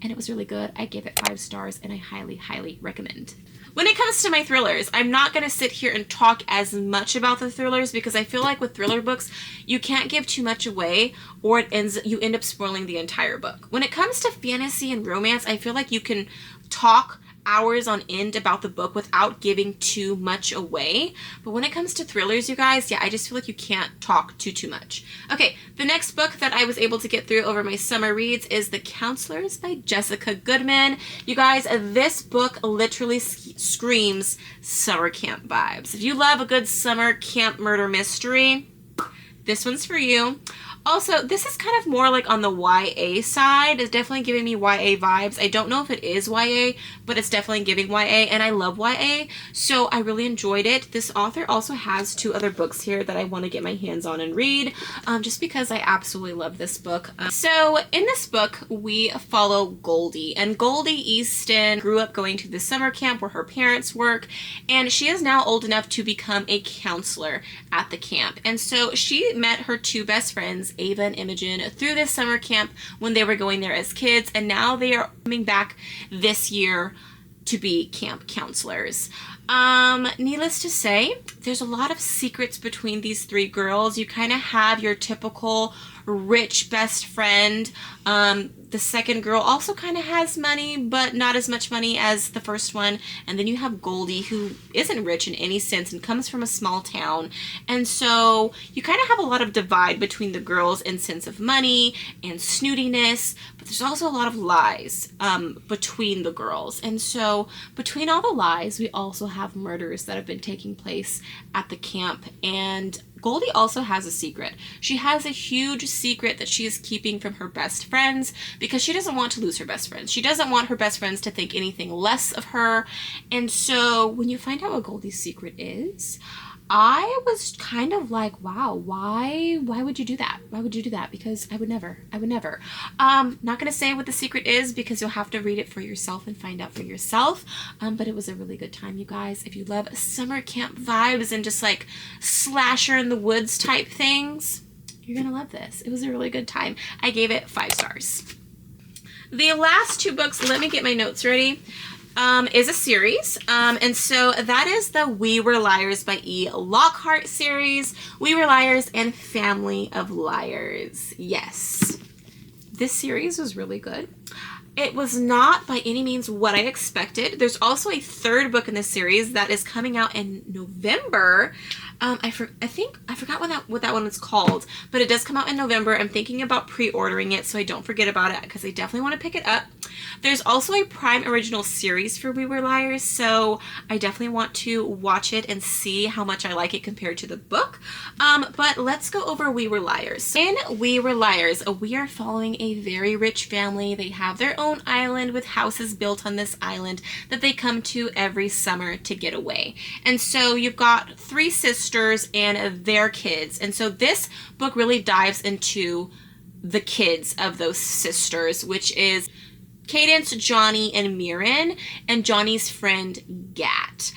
And it was really good. I gave it 5 stars and I highly, highly recommend. When it comes to my thrillers, I'm not going to sit here and talk as much about the thrillers because I feel like with thriller books, you can't give too much away or you end up spoiling the entire book. When it comes to fantasy and romance, I feel like you can talk hours on end about the book without giving too much away. But when it comes to thrillers, you guys, yeah, I just feel like you can't talk too much. Okay, the next book that I was able to get through over my summer reads is The Counselors by Jessica Goodman. You guys, this book literally screams summer camp vibes. If you love a good summer camp murder mystery, this one's for you. Also, this is kind of more like on the YA side. It's definitely giving me YA vibes. I don't know if it is YA, but it's definitely giving YA, and I love YA, so I really enjoyed it. This author also has 2 other books here that I want to get my hands on and read, just because I absolutely love this book. So in this book, we follow Goldie, and Goldie Easton grew up going to the summer camp where her parents work, and she is now old enough to become a counselor at the camp. And so she met her 2 best friends, Ava and Imogen, through this summer camp when they were going there as kids, and now they are coming back this year to be camp counselors. Needless to say, there's a lot of secrets between these 3 girls. You kind of have your typical rich best friend. The second girl also kind of has money, but not as much money as the first one. And then you have Goldie, who isn't rich in any sense and comes from a small town. And so you kind of have a lot of divide between the girls in sense of money and snootiness, but there's also a lot of lies between the girls. And so between all the lies, we also have murders that have been taking place at the camp. And Goldie also has a secret. She has a huge secret that she is keeping from her best friends because she doesn't want to lose her best friends. She doesn't want her best friends to think anything less of her. And so when you find out what Goldie's secret is, I was kind of like, wow, why would you do that? Why would you do that? Because I would never. Not going to say what the secret is because you'll have to read it for yourself and find out for yourself. But it was a really good time, you guys. If you love summer camp vibes and just like slasher in the woods type things, you're going to love this. It was a really good time. I gave it 5 stars. The last 2 books, let me get my notes ready, is a series, and so that is the We Were Liars by E. Lockhart series, We Were Liars and Family of Liars. Yes, this series was really good. It was not by any means what I expected. There's also a 3rd book in this series that is coming out in November, I forgot what that one was called, but it does come out in November. I'm thinking about pre-ordering it so I don't forget about it because I definitely want to pick it up. There's also a Prime original series for We Were Liars, so I definitely want to watch it and see how much I like it compared to the book. But let's go over We Were Liars. In We Were Liars, we are following a very rich family. They have their own island with houses built on this island that they come to every summer to get away. And so you've got 3 sisters and their kids. And so this book really dives into the kids of those sisters, which is Cadence, Johnny, and Mirren, and Johnny's friend Gat.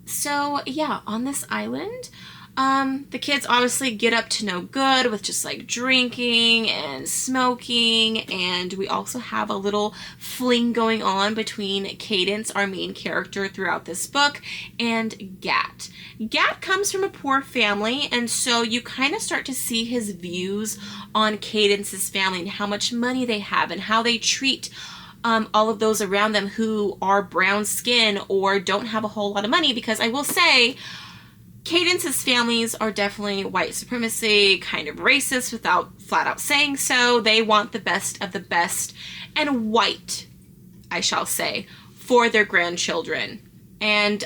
So yeah, on this island, the kids obviously get up to no good with just like drinking and smoking, and we also have a little fling going on between Cadence, our main character throughout this book, and Gat. Gat comes from a poor family, and so you kind of start to see his views on Cadence's family and how much money they have and how they treat all of those around them who are brown skin or don't have a whole lot of money, because I will say Cadence's families are definitely white supremacy, kind of racist without flat out saying so. They want the best of the best and white, I shall say, for their grandchildren. And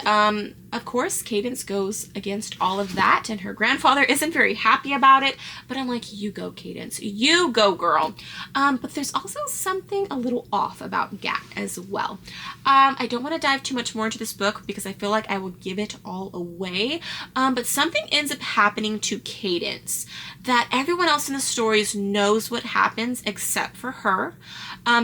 of course, Cadence goes against all of that, and her grandfather isn't very happy about it, but I'm like, you go, Cadence, you go, girl. But there's also something a little off about Gat as well. I don't want to dive too much more into this book because I feel like I will give it all away, but something ends up happening to Cadence that everyone else in the stories knows what happens except for her.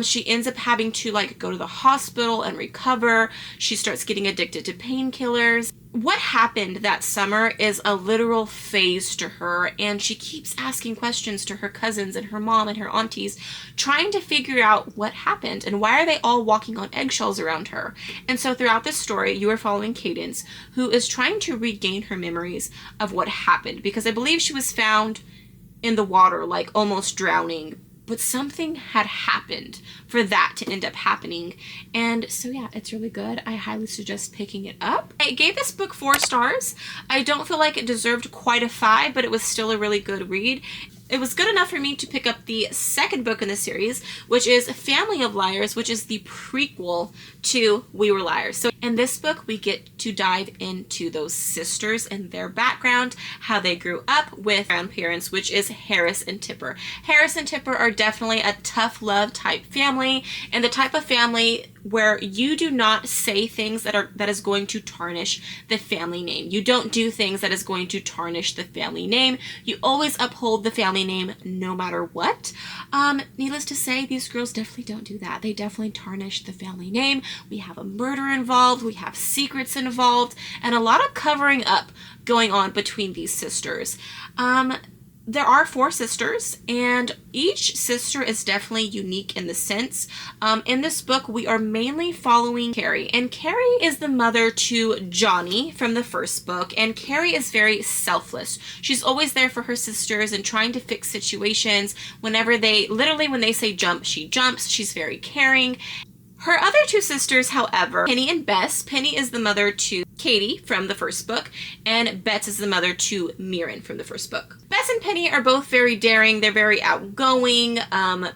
She ends up having to like go to the hospital and recover. She starts getting addicted to painkillers. What happened that summer is a literal phase to her, and she keeps asking questions to her cousins and her mom and her aunties, trying to figure out what happened and why are they all walking on eggshells around her. And so throughout this story, you are following Cadence, who is trying to regain her memories of what happened, because I believe she was found in the water, like almost drowning, but something had happened for that to end up happening. And so yeah, it's really good. I highly suggest picking it up. I gave this book 4 stars. I don't feel like it deserved quite a 5, but it was still a really good read. It was good enough for me to pick up the second book in the series, which is Family of Liars, which is the prequel to We Were Liars. So in this book, we get to dive into those sisters and their background, how they grew up with grandparents, which is Harris and Tipper. Harris and Tipper are definitely a tough love type family, and the type of family where you do not say things that is going to tarnish the family name. You don't do things that is going to tarnish the family name. You always uphold the family name no matter what. Needless to say, these girls definitely don't do that. They definitely tarnish the family name. We have a murder involved, we have secrets involved, and a lot of covering up going on between these sisters. There are 4 sisters, and each sister is definitely unique in the sense. In this book, we are mainly following Carrie, and Carrie is the mother to Johnny from the first book, and Carrie is very selfless. She's always there for her sisters and trying to fix situations. When they say jump, she jumps. She's very caring. Her other 2 sisters, however, Penny and Bess. Penny is the mother to Katie from the first book, and Bess is the mother to Mirren from the first book. Bess and Penny are both very daring. They're very outgoing.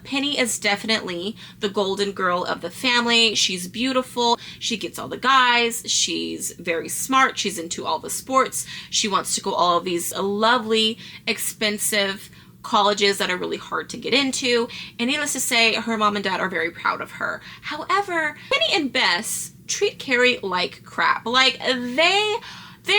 Penny is definitely the golden girl of the family. She's beautiful. She gets all the guys. She's very smart. She's into all the sports. She wants to go all of these lovely, expensive colleges that are really hard to get into, and needless to say, her mom and dad are very proud of her. However, Penny and Bess treat Carrie like crap. Like, they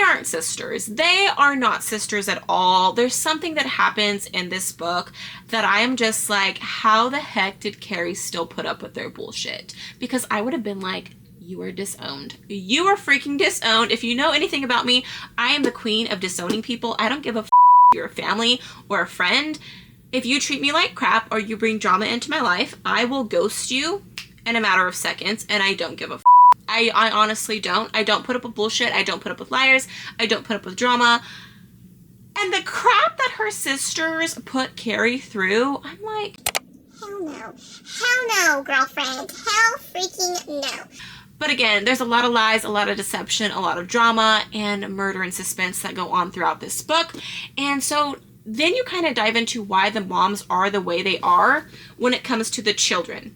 aren't sisters. They are not sisters at all. There's something that happens in this book that I am just like, how the heck did Carrie still put up with their bullshit? Because I would have been like, you are disowned. You are freaking disowned. If you know anything about me, I am the queen of disowning people. I don't give a you're a family or a friend. If you treat me like crap or you bring drama into my life, I will ghost you in a matter of seconds, and I don't give a I honestly don't. I don't put up with bullshit. I don't put up with liars. I don't put up with drama. And the crap that her sisters put Carrie through, I'm like, hell no. Hell no, girlfriend. Hell freaking no. But again, there's a lot of lies, a lot of deception, a lot of drama, and murder and suspense that go on throughout this book. And so then you kind of dive into why the moms are the way they are when it comes to the children.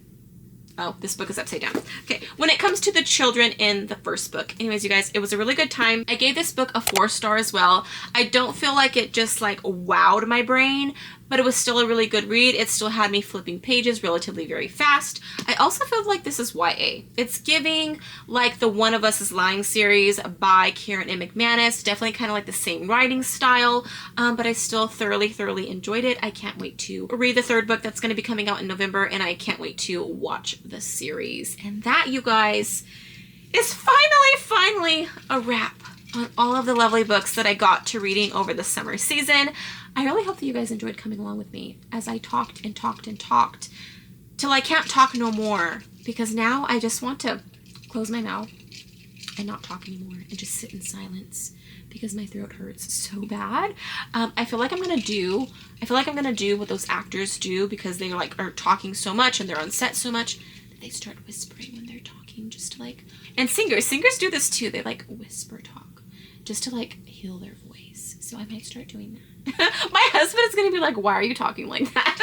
Oh, this book is upside down. Okay, when it comes to the children in the first book. Anyways, you guys, it was a really good time. I gave this book a 4-star as well. I don't feel like it just like wowed my brain, but it was still a really good read. It still had me flipping pages relatively very fast. I also feel like this is YA. It's giving like the One of Us is Lying series by Karen M. McManus. Definitely kind of like the same writing style, but I still thoroughly enjoyed it. I can't wait to read the third book that's going to be coming out in November, and I can't wait to watch the series. And that, you guys, is finally a wrap on all of the lovely books that I got to reading over the summer season. I really hope that you guys enjoyed coming along with me as I talked till I can't talk no more, because now I just want to close my mouth and not talk anymore and just sit in silence because my throat hurts so bad. I feel like I'm gonna do what those actors do, because they like are talking so much and they're on set so much that they start whispering when they're talking, just to like, and singers do this too. They like whisper talk just to like heal their voice. So I might start doing that. My husband is going to be like, why are you talking like that?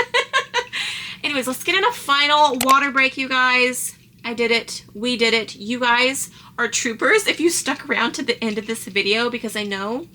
Anyways, let's get in a final water break, you guys. I did it. We did it. You guys are troopers if you stuck around to the end of this video, because I know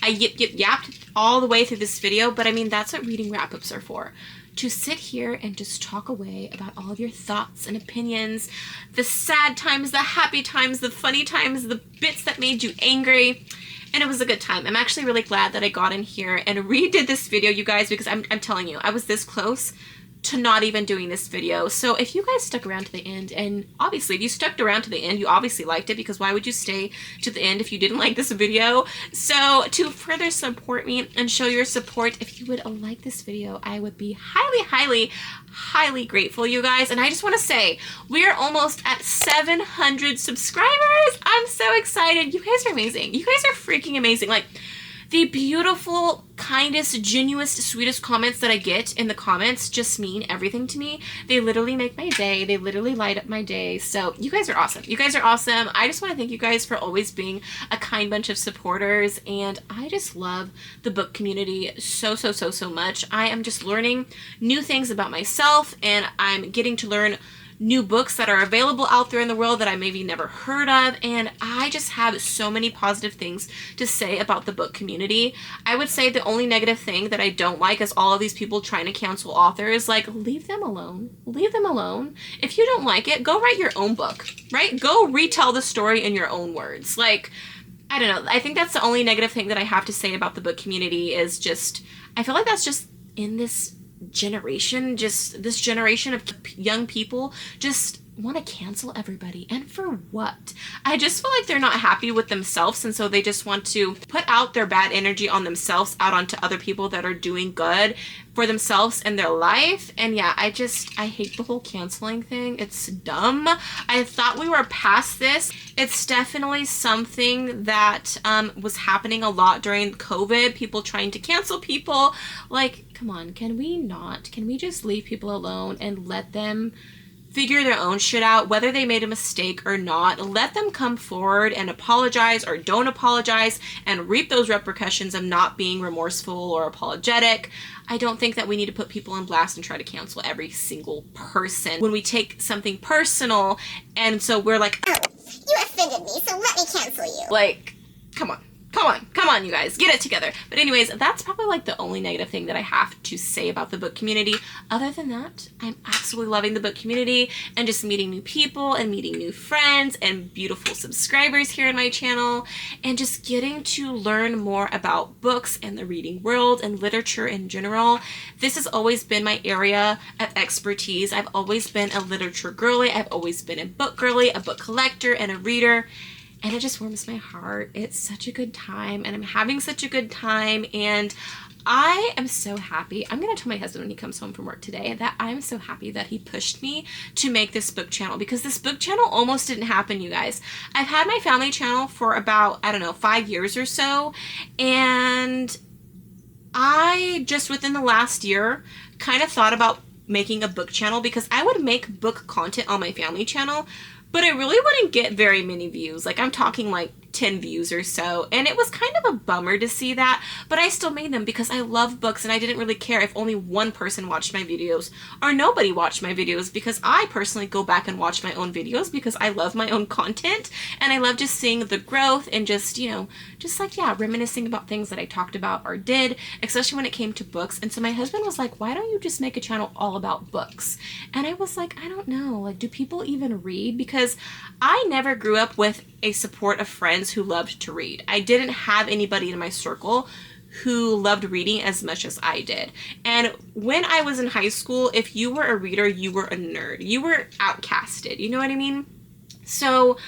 I yapped all the way through this video, but I mean, that's what reading wrap-ups are for. To sit here and just talk away about all of your thoughts and opinions, the sad times, the happy times, the funny times, the bits that made you angry. And it was a good time. I'm actually really glad that I got in here and redid this video, you guys, because I'm telling you, I was this close to not even doing this video. So if you guys stuck around to the end, and obviously if you stuck around to the end, you obviously liked it, because why would you stay to the end if you didn't like this video? So to further support me and show your support, if you would like this video, I would be highly grateful, you guys. And I just want to say, we're almost at 700 subscribers. I'm so excited. You guys are amazing. You guys are freaking amazing. Like, the beautiful, kindest, genuinest, sweetest comments that I get in the comments just mean everything to me. They literally make my day. They literally light up my day. So you guys are awesome. You guys are awesome. I just want to thank you guys for always being a kind bunch of supporters. And I just love the book community so much. I am just learning new things about myself, and I'm getting to learn new books that are available out there in the world that I maybe never heard of, and I just have so many positive things to say about the book community. I would say the only negative thing that I don't like is all of these people trying to cancel authors. Like, leave them alone. Leave them alone. If you don't like it, go write your own book, right? Go retell the story in your own words. Like, I don't know. I think that's the only negative thing that I have to say about the book community is just, I feel like that's just in this generation, just this generation of young people just want to cancel everybody. And for what? I just feel like they're not happy with themselves, and so they just want to put out their bad energy on themselves out onto other people that are doing good for themselves and their life. And yeah, I hate the whole canceling thing. It's dumb. I thought we were past this. It's definitely something that was happening a lot during COVID, people trying to cancel people. Like, come on, can we just leave people alone and let them figure their own shit out, whether they made a mistake or not? Let them come forward and apologize or don't apologize and reap those repercussions of not being remorseful or apologetic. I don't think that we need to put people on blast and try to cancel every single person when we take something personal, and so we're like, oh, you offended me, so let me cancel you. Like, come on, you guys, get it together. But anyways, that's probably like the only negative thing that I have to say about the book community. Other than that, I'm absolutely loving the book community and just meeting new people and meeting new friends and beautiful subscribers here in my channel, and just getting to learn more about books and the reading world and literature in general. This has always been my area of expertise. I've always been a literature girly. I've always been a book girly, a book collector, and a reader. And it just warms my heart. It's such a good time, and I'm having such a good time, and I am so happy. I'm going to tell my husband when he comes home from work today that I'm so happy that he pushed me to make this book channel, because this book channel almost didn't happen, you guys. I've had my family channel for about, I don't know, 5 years or so, and I just within the last year kind of thought about making a book channel, because I would make book content on my family channel, but it really wouldn't get very many views. Like, I'm talking like 10 views or so, and it was kind of a bummer to see that, but I still made them because I love books, and I didn't really care if only one person watched my videos or nobody watched my videos, because I personally go back and watch my own videos because I love my own content, and I love just seeing the growth and just, you know, just like, yeah, reminiscing about things that I talked about or did, especially when it came to books. And so my husband was like, why don't you just make a channel all about books? And I was like, I don't know, like, do people even read? Because I never grew up with a support of friends who loved to read. I didn't have anybody in my circle who loved reading as much as I did. And when I was in high school, if you were a reader, you were a nerd. You were outcasted, you know what I mean? So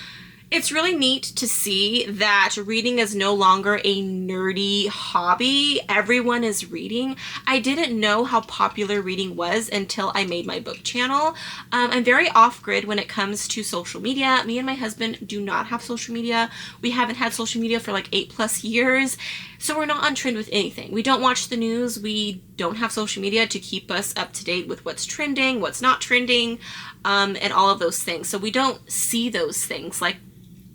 it's really neat to see that reading is no longer a nerdy hobby. Everyone is reading. I didn't know how popular reading was until I made my book channel. I'm very off-grid when it comes to social media. Me and my husband do not have social media. We haven't had social media for like 8+ years. So we're not on trend with anything. We don't watch the news. We don't have social media to keep us up to date with what's trending, what's not trending, and all of those things. So we don't see those things like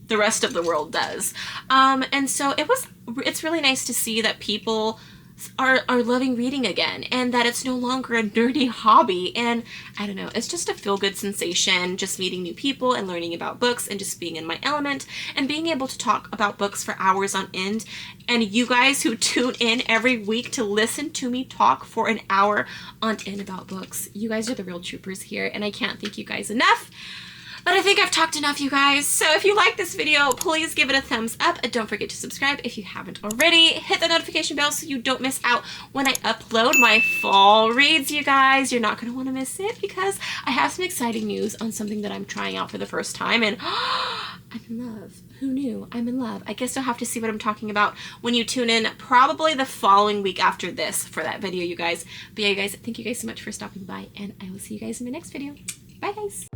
the rest of the world does. And so it's really nice to see that people are loving reading again, and that it's no longer a nerdy hobby. And I don't know, it's just a feel-good sensation, just meeting new people and learning about books and just being in my element and being able to talk about books for hours on end. And you guys who tune in every week to listen to me talk for an hour on end about books, you guys are the real troopers here, and I can't thank you guys enough. But I think I've talked enough, you guys. So if you like this video, please give it a thumbs up. And don't forget to subscribe if you haven't already. Hit the notification bell so you don't miss out when I upload my fall reads, you guys. You're not going to want to miss it because I have some exciting news on something that I'm trying out for the first time. And I'm in love. Who knew? I'm in love. I guess you'll have to see what I'm talking about when you tune in probably the following week after this for that video, you guys. But yeah, you guys, thank you guys so much for stopping by. And I will see you guys in my next video. Bye, guys.